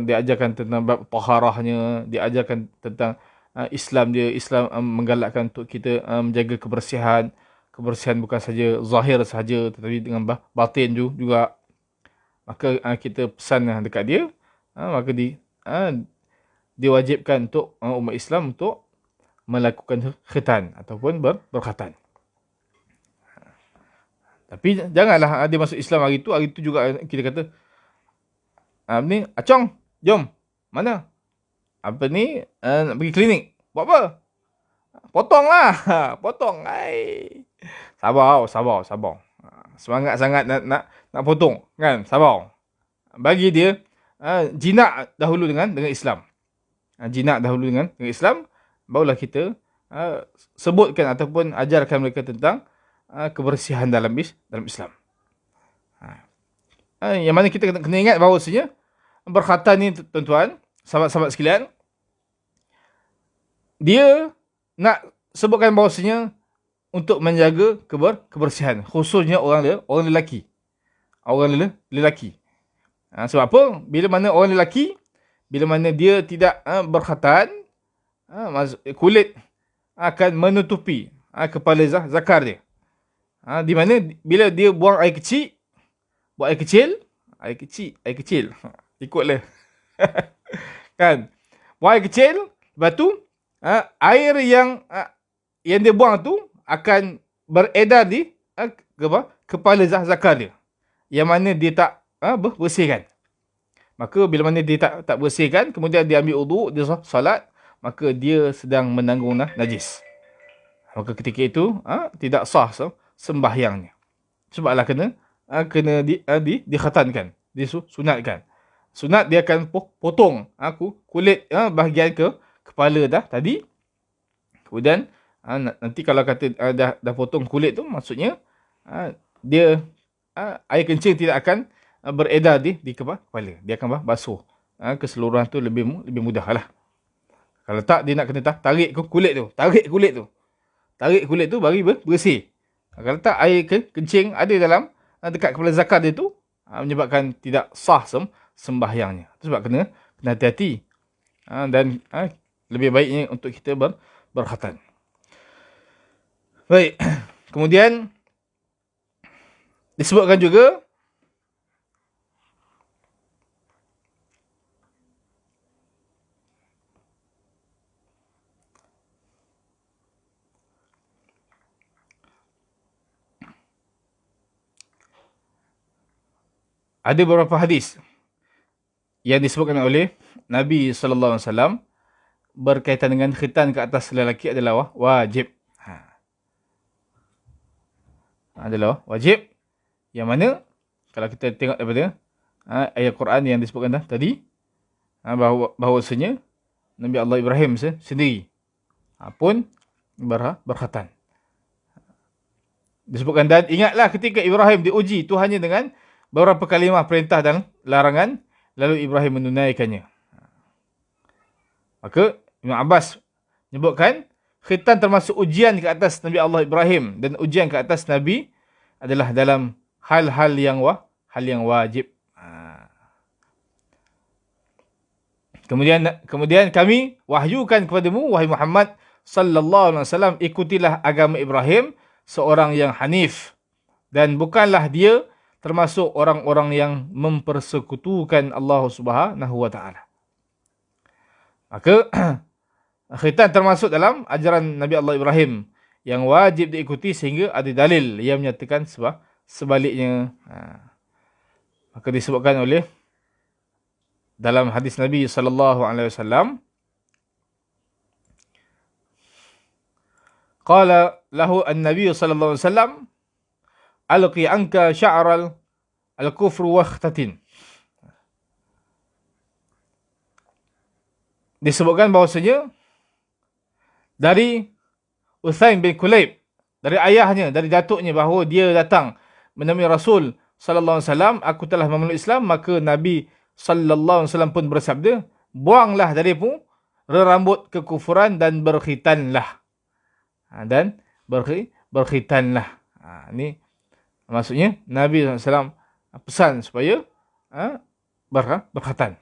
diajarkan tentang taharahnya, diajarkan tentang Islam menggalakkan untuk kita menjaga kebersihan bukan saja zahir saja tetapi dengan batin juga. Maka kita pesan dekat dia, maka diwajibkan untuk umat Islam untuk melakukan khitan ataupun berkhitan. Tapi janganlah dia masuk Islam hari itu juga kita kata Acong, jom. Mana? Nak pergi klinik. Buat apa? Potonglah. Potong. Sabar. Semangat sangat nak potong, kan? Sabar. Bagi dia jinak dahulu dengan Islam. Jinak dahulu dengan Islam, barulah kita sebutkan ataupun ajarkan mereka tentang kebersihan dalam Islam. Yang mana kita kena ingat bahawasanya berkhitan ni, tuan-tuan, sahabat-sahabat sekalian, dia nak sebutkan bahawasanya untuk menjaga kebersihan, khususnya orang lelaki. Orang lelaki. Sebab apa? Bila mana orang lelaki, bila mana dia tidak berkhitan, kulit akan menutupi kepala zakar dia. Di mana bila dia buang air kecil, air kecil. Ikutlah. Kan? Buang air kecil, lepas tu air yang dia buang tu akan beredar di kepala zakar dia. Yang mana dia tak bersihkan. Maka bila mana dia tak bersihkan, kemudian dia ambil uduk, dia salat, maka dia sedang menanggung najis. Maka ketika itu tidak sah sembahyangnya. Sebablah kena dikhatankan, disunatkan. Sunat dia akan potong kulit bahagian kepala tadi. Kemudian nanti kalau kata dah potong kulit tu, maksudnya dia air kencing tidak akan beredar di kepala. Dia akan basuh. Keseluruhan tu lebih mudah lah. Kalau tak, dia nak kena tarik kulit tu. Tarik kulit tu bagi bersih. Kalau tak, air kencing ada dalam dekat kepala zakar dia tu, menyebabkan tidak sah sembahyangnya. Itu sebab kena hati-hati. Dan lebih baiknya untuk kita berkhatan. Baik. Kemudian disebutkan juga ada beberapa hadis yang disebutkan oleh Nabi sallallahu alaihi wasallam berkaitan dengan khitan ke atas lelaki adalah wajib. Adalah wajib. Yang mana kalau kita tengok daripada ayat Quran yang disebutkan tadi, bahawasanya Nabi Allah Ibrahim sendiri pun berkhatan. Disebutkan, dan ingatlah ketika Ibrahim diuji Tuhannya dengan beberapa kalimah perintah dan larangan, lalu Ibrahim menunaikannya. Maka Ibn Abbas menyebutkan khitan termasuk ujian ke atas Nabi Allah Ibrahim, dan ujian ke atas Nabi adalah dalam hal-hal yang wajib. Kemudian kami wahyukan kepadamu, wahai Muhammad sallallahu alaihi wasallam, ikutilah agama Ibrahim, seorang yang hanif, dan bukanlah dia termasuk orang-orang yang mempersekutukan Allah Subhanahu wa taala. Maka khitan termasuk dalam ajaran Nabi Allah Ibrahim yang wajib diikuti, sehingga ada dalil yang menyatakan sebaliknya. Maka disebutkan oleh dalam hadis Nabi sallallahu alaihi wasallam, qala lahu an-nabiy sallallahu alaihi wasallam, alqi anka sya'ral al-kufr wakhtatin. Disebutkan bahawasanya dari Uthaim bin Kulayb, dari ayahnya, dari datuknya, bahawa dia datang menemui Rasul sallallahu alaihi wasallam, aku telah memeluk Islam. Maka Nabi sallallahu alaihi wasallam pun bersabda, buanglah darimu rambut kekufuran dan berkhitanlah. Dan berkhitanlah. Ini maksudnya Nabi sallallahu alaihi wasallam pesan supaya berkhitan.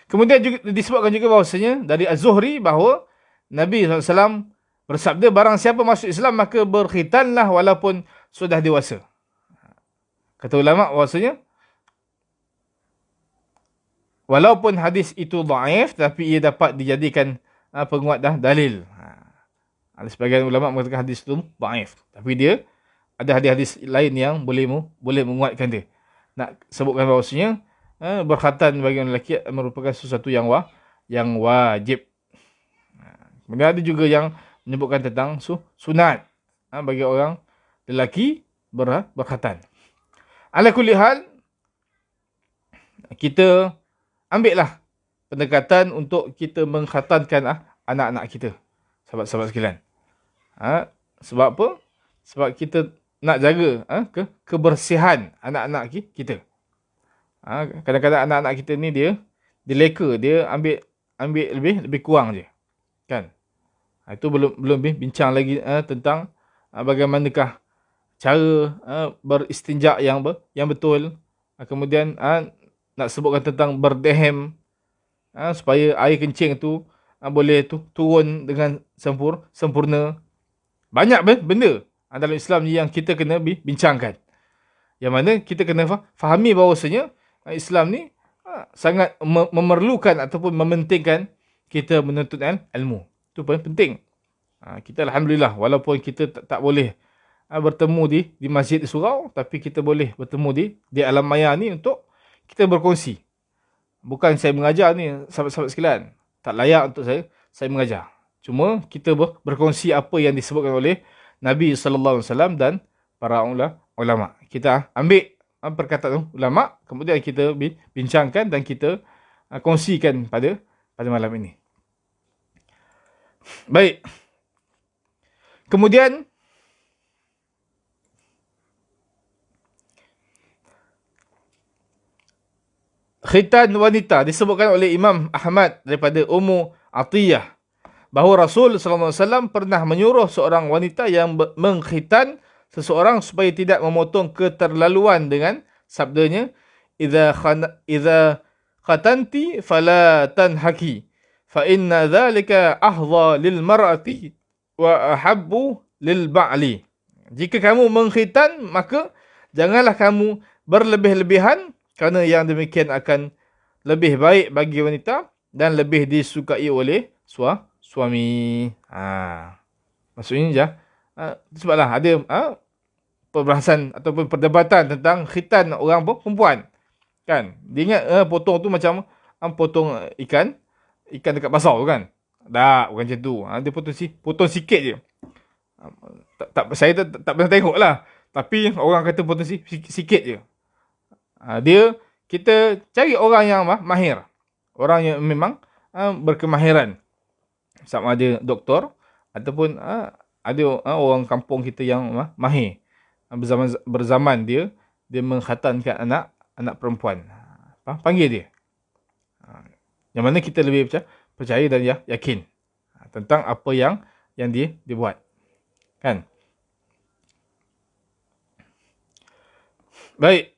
Kemudian juga disebutkan juga bahawasanya dari Az-Zuhri bahawa Nabi SAW bersabda, barang siapa masuk Islam maka berkhitanlah walaupun sudah dewasa. Kata ulama bahawasanya walaupun hadis itu dhaif, tapi ia dapat dijadikan penguat dalil. Ada sebagian ulama mengatakan hadis itu dhaif, tapi dia ada hadis-hadis lain yang boleh menguatkan dia. Nak sebutkan bahawasanya berkhatan bagi orang lelaki merupakan sesuatu yang wajib. Kemudian ada juga yang menyebutkan tentang sunat bagi orang lelaki berkhatan. Ala kulli hal, kita ambillah pendekatan untuk kita mengkhatankan anak-anak kita, sahabat-sahabat sekalian. Sebab apa? Sebab kita nak jaga kebersihan anak-anak kita. Kadang-kadang anak-anak kita ni dia leka, dia ambil lebih kurang je, kan? Itu belum bincang lagi tentang bagaimanakah cara beristinja yang betul. Kemudian nak sebutkan tentang berdehem supaya air kencing tu boleh turun dengan sempurna. Banyak benda dalam Islam ni yang kita kena bincangkan. Yang mana kita kena fahami bahawasanya Islam ni sangat memerlukan ataupun mementingkan kita menuntut ilmu. Itu paling penting. Kita Alhamdulillah, walaupun kita tak boleh bertemu di masjid di surau, tapi kita boleh bertemu di alam maya ni untuk kita berkongsi. Bukan saya mengajar ni, sahabat-sahabat sekalian. Tak layak untuk saya mengajar. Cuma kita berkongsi apa yang disebutkan oleh Nabi SAW dan para ulama. Kita ambil perkataan ulama, kemudian kita bincangkan dan kita kongsikan pada malam ini. Baik. Kemudian khitan wanita disebutkan oleh Imam Ahmad daripada Ummu Atiyah bahawa Rasul SAW pernah menyuruh seorang wanita yang mengkhitan seseorang supaya tidak memotong keterlaluan dengan sabdanya, idza khatanti fala tanhaki fa inna dhalika ahdha lil mar'ati wa ahabbu lil ba'li. Jika kamu mengkhitan, maka janganlah kamu berlebih-lebihan, kerana yang demikian akan lebih baik bagi wanita dan lebih disukai oleh suami. Maksudnya sebablah ada perbahasan ataupun perdebatan tentang khitan orang perempuan. Kan? Dia ingat potong tu macam potong ikan dekat pasar tu kan. Tak, bukan macam tu. Dia potong sikit je. Saya tak pernah tengok lah. Tapi orang kata potong sikit je. Kita cari orang yang mahir. Orang yang memang berkemahiran. Sama ada doktor ataupun ada orang kampung kita yang mahir. Berzaman dia mengkhatankan anak perempuan. Panggil dia. Yang mana kita lebih percaya dan yakin tentang apa yang dia buat. Kan? Baik.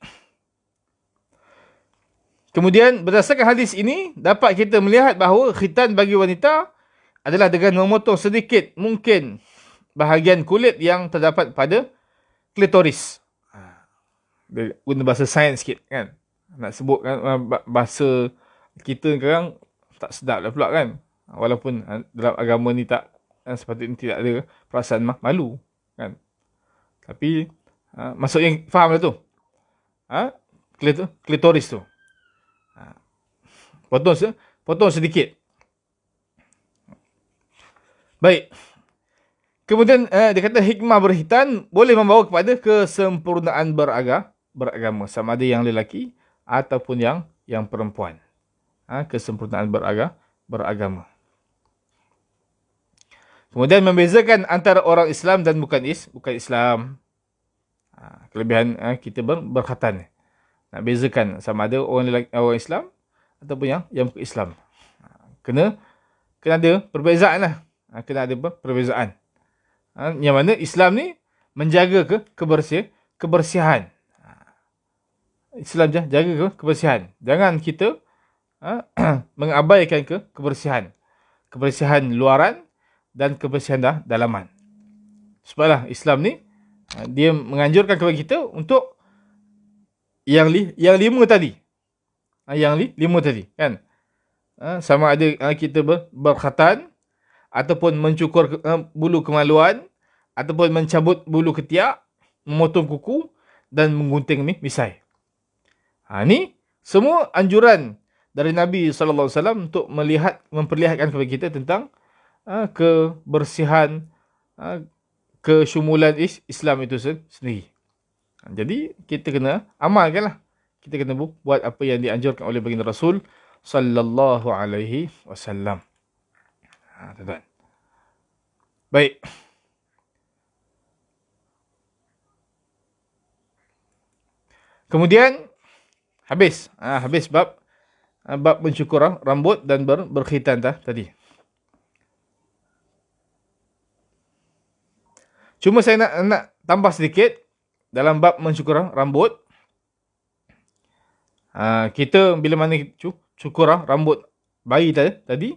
Kemudian berdasarkan hadis ini dapat kita melihat bahawa khitan bagi wanita adalah dengan memotong sedikit mungkin bahagian kulit yang terdapat pada klitoris. Dia guna bahasa sains sikit kan. Nak sebut kan bahasa kita sekarang tak sedap lah pula kan. Walaupun dalam agama ni tak sepatutnya tidak ada perasaan malu kan. Tapi maksudnya faham lah tu. Klitoris tu. Potong sedikit. Baik. Kemudian dia kata hikmah berkhitan boleh membawa kepada kesempurnaan beragama. Sama ada yang lelaki ataupun yang perempuan. Kesempurnaan beragama. Kemudian membezakan antara orang Islam dan bukan Islam. Kelebihan kita berkhatan. Nak bezakan sama ada orang Islam ataupun yang bukan Islam. Kena ada perbezaan lah. Kena ada perbezaan. Yang mana Islam ni menjaga kebersihan. Islam jaga kebersihan. Jangan kita mengabaikan kebersihan. Kebersihan luaran dan kebersihan dalaman. Sebablah Islam ni dia menganjurkan kepada kita untuk yang lima tadi. Yang lima tadi kan. Sama ada kita berkhatan ataupun mencukur bulu kemaluan ataupun mencabut bulu ketiak, memotong kuku dan menggunting misai. Ni semua anjuran dari Nabi SAW untuk memperlihatkan kepada kita tentang kebersihan, kesyumulan Islam itu sendiri. Jadi kita kena amalkanlah. Kita kena buat apa yang dianjurkan oleh baginda Rasul sallallahu alaihi wasallam. Tuan-tuan. Baik. Kemudian habis bab mencukur rambut dan berkhitan tadi. Cuma saya nak tambah sedikit dalam bab mencukur rambut. Kita bila mana cukur rambut bayi tadi,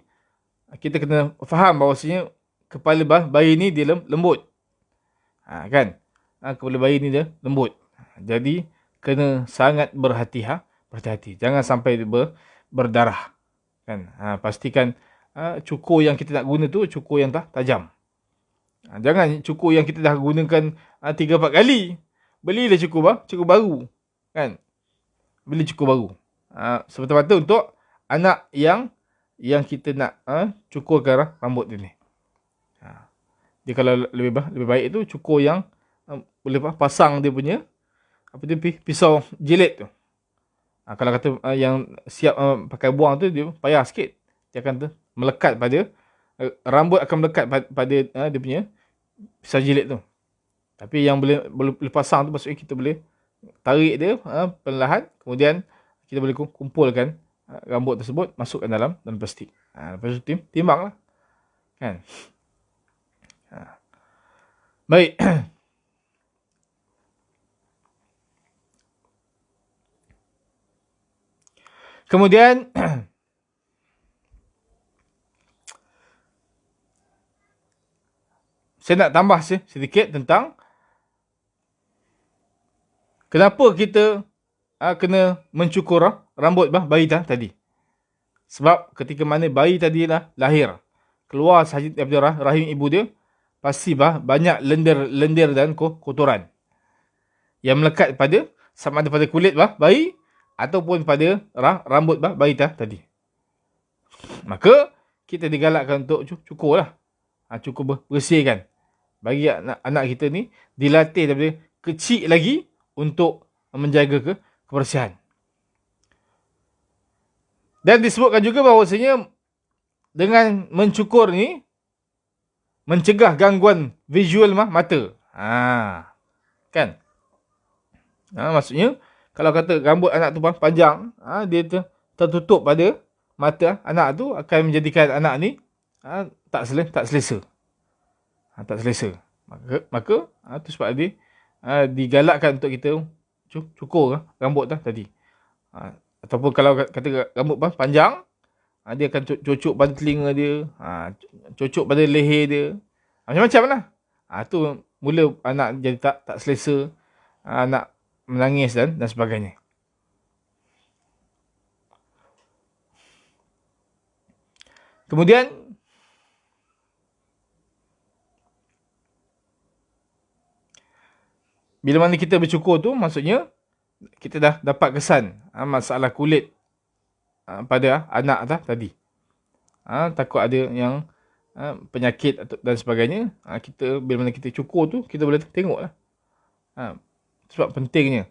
kita kena faham bahawasanya kepala bayi ni dia lembut. Kan? Kepala bayi ni dia lembut. Jadi kena sangat berhati-hati. Jangan sampai berdarah. Kan? Pastikan cukur yang kita nak guna tu cukur yang tajam. Jangan cukur yang kita dah gunakan 3-4 kali. Belilah cukur baru. Kan? Beli cukur baru. Semata-mata untuk anak yang kita nak cukurkan rambut dia ni. Dia kalau lebih baik tu cukur yang boleh pasang dia punya pisau jilid tu. Kalau kata yang siap pakai buang tu, dia payah sikit. Dia akan melekat pada rambut akan melekat pada dia punya pisau jilid tu. Tapi yang boleh pasang tu maksudnya kita boleh tarik dia perlahan, kemudian kita boleh kumpulkan rambut tersebut, masukkan dalam plastik. Lepas tu timbang lah. Kan? Baik. Kemudian saya nak tambah sedikit tentang kenapa kita kena mencukur rambut bayi tadi. Sebab ketika mana bayi tadi lahir, keluar sahaja daripada rahim ibu dia, pasti banyak lendir dan kotoran yang melekat pada sama ada pada kulit bayi ataupun pada rambut bayi tadi. Maka kita digalakkan untuk cukur lah. Cukur bersihkan. Bagi anak kita ni dilatih daripada kecil lagi untuk menjaga kebersihan. Dan disebutkan juga bahawasanya dengan mencukur ni mencegah gangguan visual mata. Kan? Maksudnya kalau kata rambut anak tu panjang, dia tertutup pada mata anak tu, akan menjadikan anak ni tak selesa. Tak selesa. Maka tu sebab dia digalakkan untuk kita cukur rambut tadi. Ataupun kalau kata rambut panjang, dia akan cucuk pada telinga dia, cucuk pada leher dia. Macam-macam lah. Tu mula anak jadi tak selesa, anak menangis dan sebagainya. Kemudian bila mana kita bercukur tu, maksudnya kita dah dapat kesan masalah kulit pada anak tadi. Takut ada yang penyakit dan sebagainya. Kita bila mana kita cukur tu, kita boleh tengok lah. Sebab pentingnya.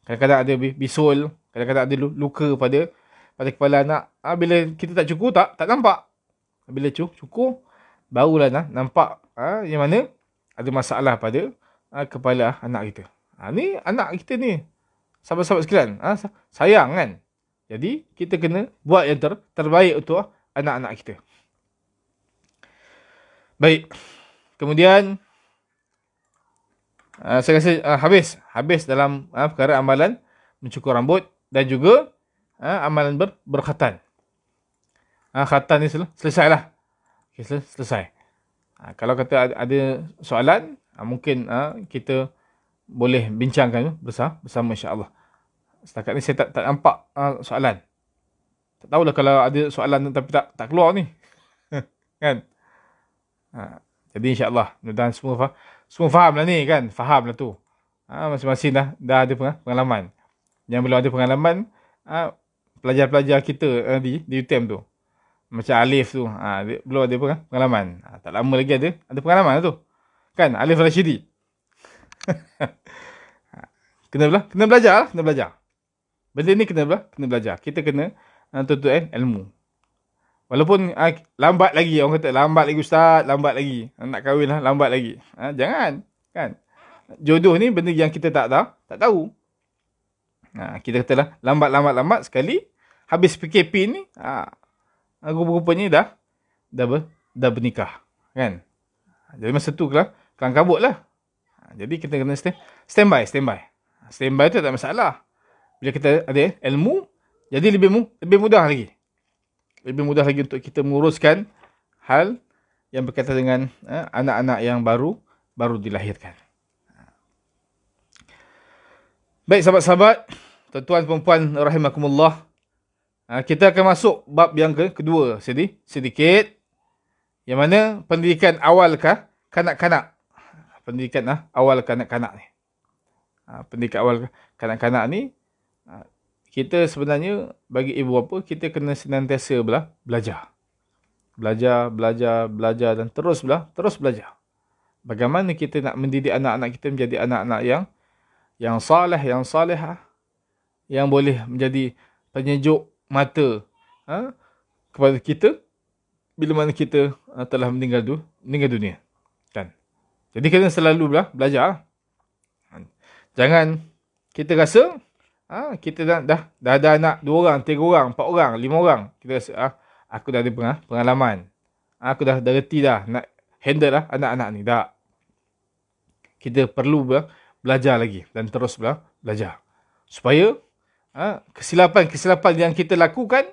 Kadang-kadang ada bisul, kadang-kadang ada luka pada kepala anak. Bila kita tak cukur, tak nampak. Bila cukur, barulah nampak yang mana ada masalah pada kepala anak kita. Ni anak kita ni, sahabat-sahabat sekalian, sayang kan. Jadi kita kena buat yang terbaik untuk anak-anak kita. Baik. Kemudian saya rasa habis dalam perkara amalan mencukur rambut dan juga amalan berkhatan. Khatan ni selesailah. Okay, selesai. Kalau kata ada soalan, mungkin kita boleh bincangkan bersama insya-Allah. Setakat ni saya tak nampak soalan. Tak tahulah kalau ada soalan tapi tak keluar ni. Kan? Jadi insya-Allah mudah-mudahan semua faham lah ni kan. Faham lah tu. Masing-masing dah ada pengalaman. Yang belum ada pengalaman, pelajar-pelajar kita di UTM tu. Macam Alif tu, dia belum ada pengalaman. Tak lama lagi ada pengalaman lah tu. Kan? Alif Rashidi. Kena belajar lah. Benda ni kena belajar. Kita kena tuntut ilmu. Walaupun lambat lagi, orang kata lambat lagi ustaz, lambat lagi. Nak kahwin lah, lambat lagi. Jangan. Kan? Jodoh ni benda yang kita tak tahu. Kita katalah lambat sekali. Habis PKP ni, rupa-rupanya dah bernikah. Kan? Jadi masa tu kelang kabut lah. Jadi kita kena standby. Standby tu tak masalah. Bila kita ada ilmu, jadi lebih mudah lagi. Lebih mudah lagi untuk kita menguruskan hal yang berkaitan dengan anak-anak yang baru dilahirkan. Baik sahabat-sahabat, tuan-tuan puan-puan rahimakumullah. Kita akan masuk bab yang kedua sedikit. Yang mana pendidikan awal kanak-kanak. Pendidikan awal kanak-kanak ni. Pendidikan awal kanak-kanak ni, kita sebenarnya bagi ibu bapa, kita kena senantiasa belajar. Belajar dan terus belajar. Bagaimana kita nak mendidik anak-anak kita menjadi anak-anak yang saleh, yang salihah, yang boleh menjadi penyejuk mata kepada kita bila mana kita telah meninggal dunia. Kan? Jadi kena selalu belajar. Jangan kita rasa kita dah ada anak 2 orang, 3 orang, 4 orang, 5 orang. Kita rasa aku dah ada pengalaman. Aku dah reti dah nak handle anak-anak ni. Tak. Kita perlu belajar lagi dan terus belajar. Supaya kesilapan yang kita lakukan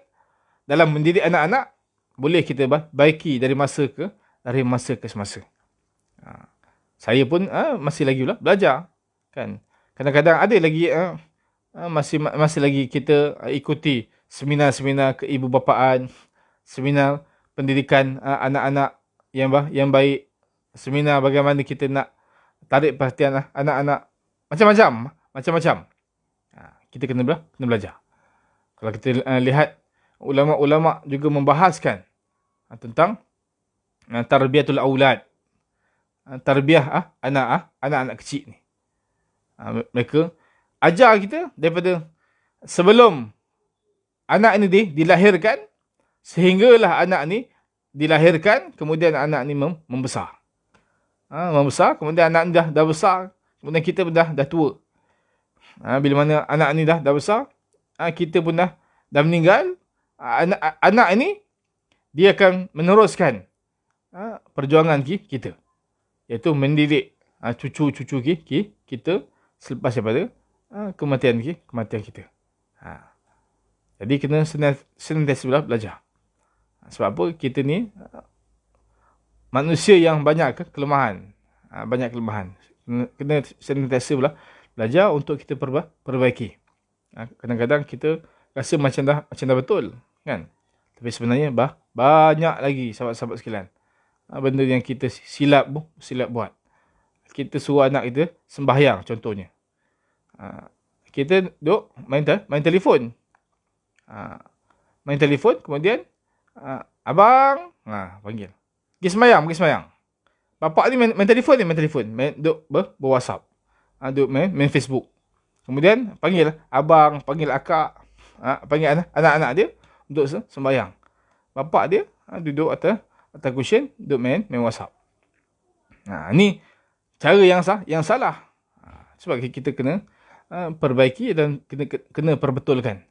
dalam mendidik anak-anak boleh kita baiki dari masa ke semasa. Saya pun masih lagi belajar. Kan? Kadang-kadang ada lagi masih lagi kita ikuti seminar-seminar keibubapaan, seminar pendidikan anak-anak yang baik, seminar bagaimana kita nak tarik perhatian anak-anak, macam-macam. Kita kena belajar. Kalau kita lihat ulama-ulama juga membahaskan tentang tarbiyatul aulad, tarbiyah anak-anak kecil ni. Mereka ajar kita daripada sebelum anak ni dilahirkan sehinggalah anak ni dilahirkan, kemudian anak ni membesar. Membesar, kemudian anak ni dah besar, kemudian kita pun dah tua. Bila mana anak ni dah besar, kita pun dah meninggal, anak ini dia akan meneruskan perjuangan kita, iaitu mendidik cucu-cucu kita selepas daripada kematian kita. Jadi kena senantiasa belajar. Sebab apa? Kita ni manusia yang banyak kelemahan. Kena senantiasa belajar untuk kita perbaiki. Kadang-kadang kita rasa macam dah betul, kan? Tapi sebenarnya banyak lagi sahabat-sahabat sekalian benda yang kita silap buat. Kita suruh anak kita sembahyang contohnya. Kita duduk main telefon. Main telefon, kemudian abang panggil. Pergi sembahyang. Bapak ni main telefon. Duduk ber-WhatsApp. Duduk main Facebook. Kemudian panggil abang, panggil akak, panggil anak-anak dia untuk sembahyang. Bapak dia duduk atas cushion, duduk main WhatsApp. Ni cara yang salah. Sebab kita kena perbaiki dan kena perbetulkan.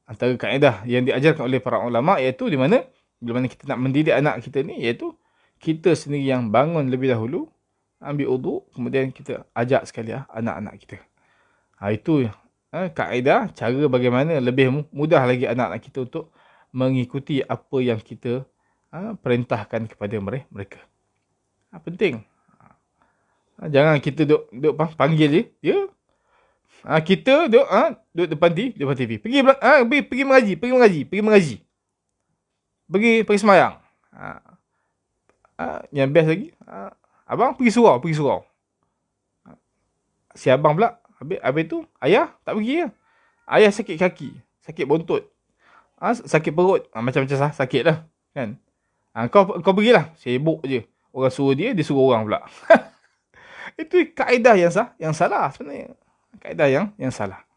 Antara kaedah yang diajarkan oleh para ulama, iaitu di mana bila mana kita nak mendidik anak kita ni, iaitu kita sendiri yang bangun lebih dahulu, ambil uduk, kemudian kita ajak sekali anak-anak kita. Itu kaedah, cara bagaimana lebih mudah lagi anak-anak kita untuk mengikuti apa yang kita perintahkan kepada mereka. Penting. Jangan kita duduk panggil dia. Kita duduk depan TV. Pergi mengaji. Pergi sembahyang. Yang best lagi, abang pergi surau. Si abang pula, habis tu ayah tak pergi. Ayah sakit kaki, sakit bontot, sakit perut, macam-macam sakit lah, kan? Kau pergilah, sibuk je. Orang suruh dia suruh orang pula. Itu kaedah yang salah sebenarnya. Kaedah yang salah.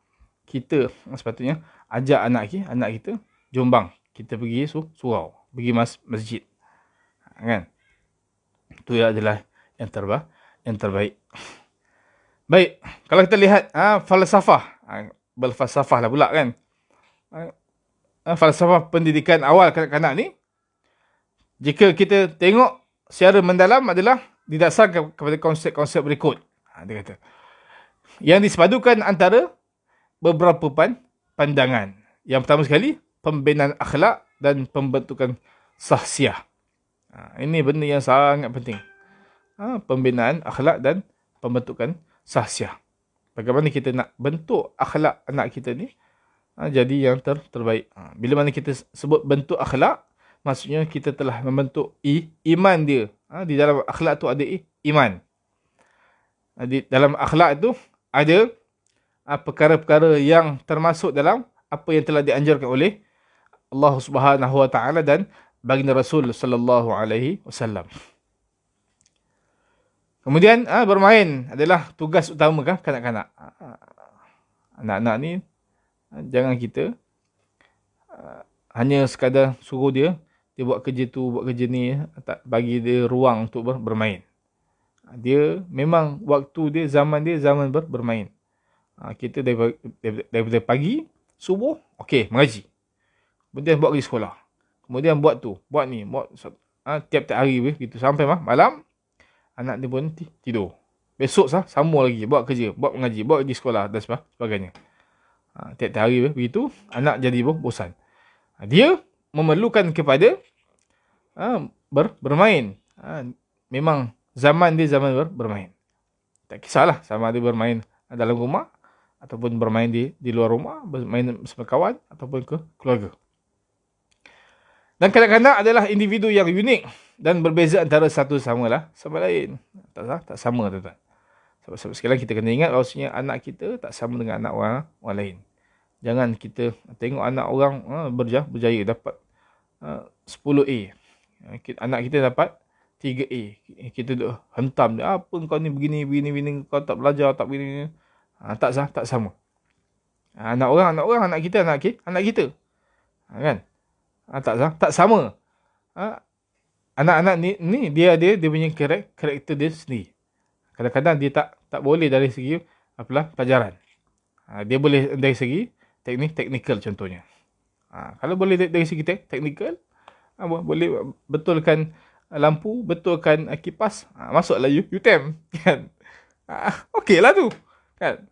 Kita sepatutnya ajak anak kita, jom bang, kita pergi surau, pergi masjid. Kan? Itu adalah yang terbaik. Baik, kalau kita lihat falsafah, berfalsafah lah pula, kan? Falsafah pendidikan awal kanak-kanak ni, jika kita tengok secara mendalam, adalah didasarkan kepada konsep-konsep berikut. Dia kata, yang disepadukan antara beberapa pandangan. Yang pertama sekali, pembinaan akhlak dan pembentukan sahsiah. Ini benda yang sangat penting. Pembinaan akhlak dan pembentukan sahsiah. Bagaimana kita nak bentuk akhlak anak kita ni jadi yang terbaik. Bila mana kita sebut bentuk akhlak, maksudnya kita telah membentuk iman dia. Di dalam akhlak tu ada iman. Di dalam akhlak tu ada perkara-perkara yang termasuk dalam apa yang telah dianjurkan oleh Allah Subhanahu Wa Taala dan baginda Rasul sallallahu alaihi wasallam. Kemudian bermain adalah tugas utama kanak-kanak. Anak-anak ni jangan kita hanya sekadar suruh dia buat kerja tu, buat kerja ni, tak bagi dia ruang untuk bermain. Dia memang waktu dia, zaman bermain. Kita daripada pagi, subuh, okey, mengaji. Kemudian buat kerja sekolah. Kemudian buat tu, buat ni, buat tiap-tiap hari gitu sampai malam anak dia pun tidur. Besok sambung lagi, buat kerja, buat mengaji, buat kerja sekolah dan sebagainya. Tiap-tiap hari begitu, anak jadi bosan. Dia memerlukan kepada bermain. Memang zaman dia zaman bermain. Tak kisahlah sama ada bermain dalam rumah ataupun bermain di luar rumah, bermain bersama kawan ataupun ke keluarga. Dan kanak-kanak adalah individu yang unik dan berbeza antara satu sama lain. Tak sama, tuan-tuan. Sebab sekarang kita kena ingat bahawasanya anak kita tak sama dengan anak orang lain. Jangan kita tengok anak orang berjaya dapat 10A. Anak kita dapat 3A. Kita duk hentam dia. Apa kau ni begini, kau tak belajar, tak begini. Tak sama. Anak orang, anak kita. Kan? Tak sama. Anak-anak ni dia punya karakter dia sendiri. Kadang-kadang dia tak boleh dari segi pelajaran. Dia boleh dari segi teknikal contohnya. Kalau boleh dari segi teknikal, boleh betulkan lampu, betulkan kipas, masuklah UTM kan. Okeylah tu. Kan?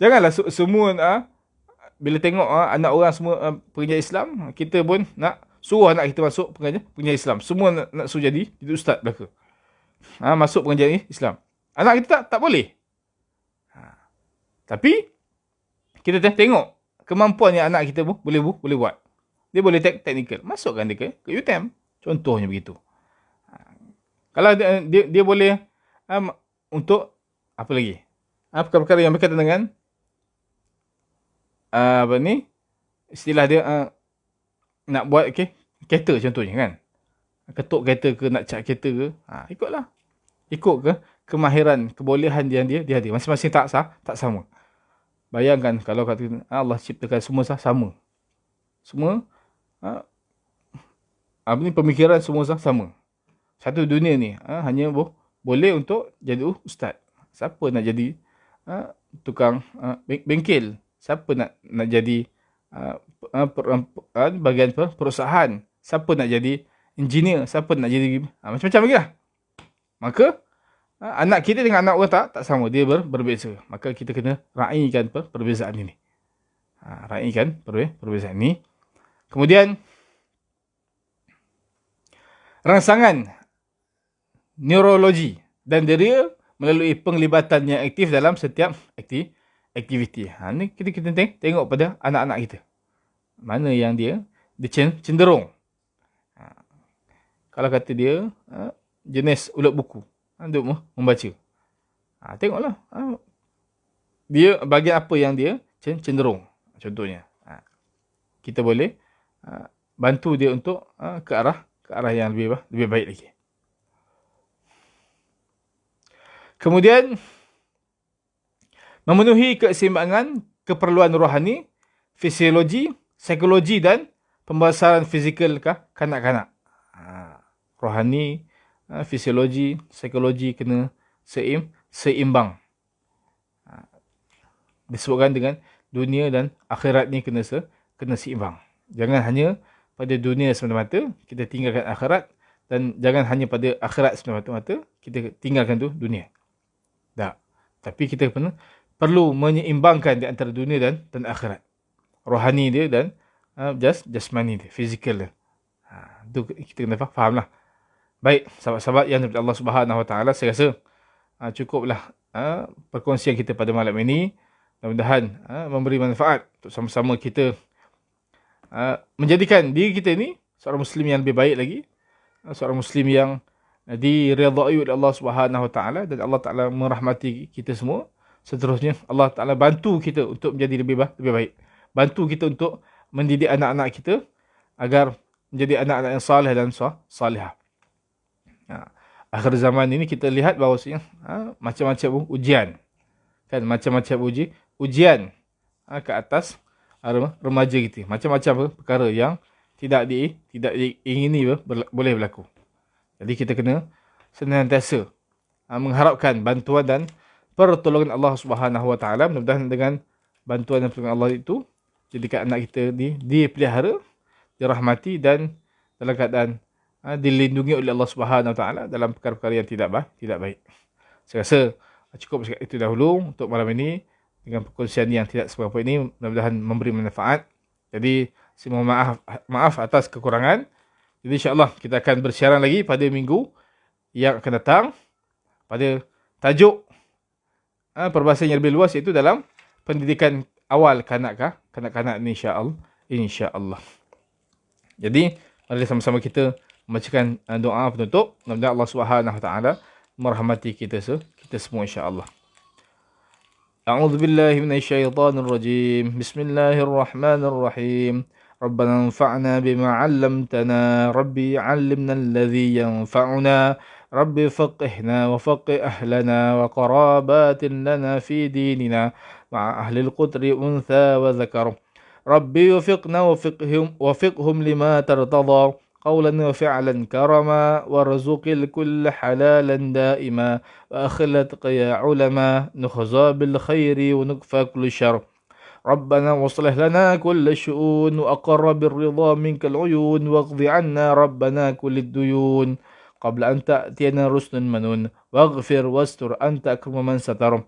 Janganlah semua bila tengok anak orang semua pengajar Islam, kita pun nak suruh anak kita masuk pengajar Islam. Semua nak suruh jadi ustaz belaka. Masuk pengajar Islam. Anak kita tak boleh. Tapi kita tengok kemampuan yang anak kita boleh buat. Dia boleh teknikal. Masukkan dia ke UTM. Contohnya begitu. Kalau dia boleh untuk apa lagi? Perkara-perkara yang berkaitan dengan istilah dia nak buat kereta contohnya kan. Ketuk kereta ke, nak cat kereta ke, ikutlah. Ikut ke kemahiran, kebolehan yang dia ada. Masing-masing tak sama. Bayangkan kalau kata Allah ciptakan semua sama. Semua pemikiran semua sama. Satu dunia ni hanya boleh untuk jadi ustaz. Siapa nak jadi tukang bengkel? Siapa nak jadi bahagian perusahaan? Siapa nak jadi engineer? Siapa nak jadi macam-macam lagi lah. Maka anak kita dengan anak orang tak sama. Dia berbeza. Maka kita kena raikan perbezaan ini. Raikan perbezaan ini. Kemudian rangsangan neurologi dan deria melalui penglibatan yang aktif dalam setiap aktiviti. Ni kita tengok pada anak-anak kita. Mana yang dia cenderung. Kalau kata dia jenis ulat buku, untuk membaca. Tengoklah. Dia bahagian apa yang dia cenderung. Contohnya. Kita boleh bantu dia untuk ke arah yang lebih baik lagi. Kemudian memenuhi keseimbangan keperluan rohani, fisiologi, psikologi dan pembesaran fizikal kanak-kanak. Rohani, fisiologi, psikologi kena seimbang. Disebutkan dengan dunia dan akhirat ni kena seimbang. Jangan hanya pada dunia semata-mata kita tinggalkan akhirat, dan jangan hanya pada akhirat semata-mata kita tinggalkan tu dunia. Tak. Tapi kita perlu menyeimbangkan di antara dunia dan akhirat. Rohani dia dan jasmani dia, fizikal dia. Itu kita kena faham lah. Baik, sahabat-sahabat yang dirahmati Allah Subhanahu Wa Taala, saya rasa cukuplah perkongsian kita pada malam ini. Mudah-mudahan memberi manfaat untuk sama-sama kita menjadikan diri kita ni seorang Muslim yang lebih baik lagi, seorang Muslim yang diridai oleh Allah Subhanahu Wa Taala, dan Allah Taala merahmati kita semua. Seterusnya Allah Taala bantu kita untuk menjadi lebih baik. Bantu kita untuk mendidik anak-anak kita agar menjadi anak-anak yang saleh dan salihah. Akhir zaman ini kita lihat bahawasanya macam-macam ujian, kan, macam-macam ujian ke atas remaja kita, macam-macam perkara yang tidak diingini boleh berlaku. Jadi kita kena senantiasa mengharapkan bantuan dan pertolongan Allah Subhanahu Wa Taala. Mudah-mudahan dengan bantuan dan pertolongan Allah itu, jadikan anak kita dipelihara, dirahmati dan dalam keadaan dilindungi oleh Allah Subhanahu Wa Taala dalam perkara-perkara yang tidak baik. Saya rasa cukup itu dahulu untuk malam ini dengan perkongsian yang tidak seberapa ini. Mudah-mudahan memberi manfaat. Jadi saya mohon maaf atas kekurangan. Jadi insya-Allah kita akan bersiaran lagi pada minggu yang akan datang pada tajuk perbahasan yang lebih luas, iaitu dalam pendidikan awal kanak-kanak ni, insya-Allah. Jadi mari sama-sama kita membacakan doa penutup. Mudah-mudahan Allah Subhanahu Wa Taala merahmati kita semua, insya-Allah. A'udzu billahi minasyaitonir rajim. Bismillahirrahmanirrahim. ربنا انفعنا بما علمتنا ربي علمنا الذي ينفعنا ربي فقهنا وفقه أهلنا وقرابات لنا في ديننا مع أهل القدر أنثى وذكر ربي وفقنا وفقهم لما ترتضى قولا وفعلا كرما وارزق الكل حلالا دائما وأخلتك يا علما نخزى بالخير ونكفى كل شر ربنا واصلح لنا كل الشؤون وأقر بالرضا منك العيون واقض عنا ربنا كل الديون قبل أن تأتينا رسل منون واغفر واستر أنت أكرم من ستر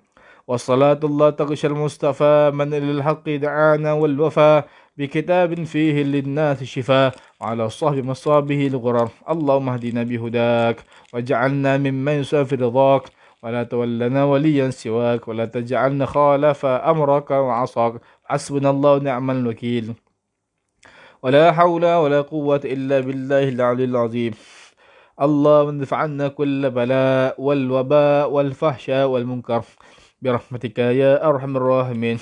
والصلاة الله تغشى المصطفى من إلى الحق دعانا والوفا بكتاب فيه للناس شفاء وعلى الصحب مصابه الغرر اللهم اهدنا بهداك واجعلنا ممن يسافر رضاك ولا تولنا وليا سواك ولا تجعلنا خالف أمرك وعصاك حسبنا الله ونعم الوكيل ولا حول ولا قوة إلا بالله العلي العظيم اللهم ادفع عنا كل بلاء والوباء والفحشاء والمنكر برحمتك يا أرحم الراحمين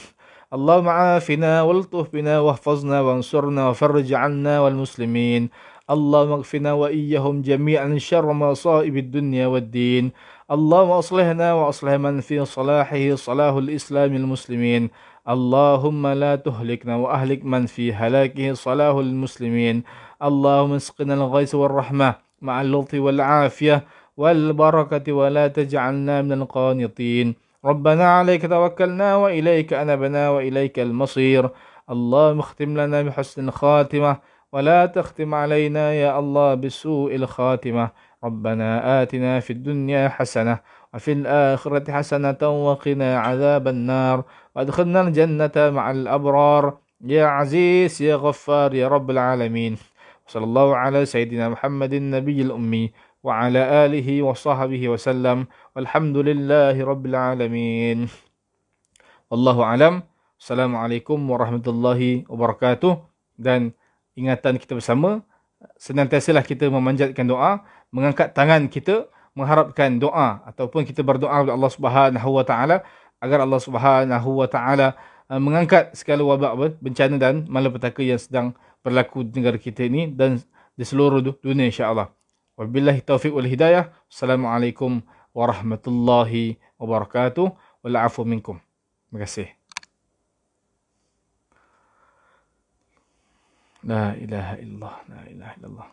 اللهم عافنا والطف بنا واحفظنا وانصرنا وفرج عنا والمسلمين اللهم اغفنا وإياهم جميعا شر مصائب الدنيا والدين اللهم أصلحنا وأصلح من في صلاحه صلاح الإسلام المسلمين اللهم لا تهلكنا وأهلك من في هلاكه صلاح المسلمين اللهم اسقنا الغيث والرحمة مع اللطف والعافية والبركة ولا تجعلنا من القانطين ربنا عليك توكلنا وإليك أنبنا وإليك المصير اللهم اختم لنا بحسن الخاتمة ولا تختم علينا يا الله بسوء الخاتمة ربنا آتنا في الدنيا حسنة وفي الآخرة حسنة وقنا عذاب النار وادخلنا الجنة مع الأبرار يا عزيز يا غفار يا رب العالمين صلى الله على سيدنا محمد النبي الأمي وعلى آله وصحبه وسلم والحمد لله رب العالمين والله أعلم. Assalamualaikum warahmatullahi wabarakatuh. Dan ingatan kita bersama, senantiasalah kita memanjatkan doa, mengangkat tangan kita, mengharapkan doa ataupun kita berdoa kepada Allah Subhanahu Wa Taala agar Allah Subhanahu Wa Taala mengangkat segala wabak, bencana dan malapetaka yang sedang berlaku di negara kita ini dan di seluruh dunia, insya-Allah. Wabillahi taufiq wal hidayah. Assalamualaikum warahmatullahi wabarakatuh. Wal afu minkum. Terima kasih. La ilaha illallah, la ilaha illallah.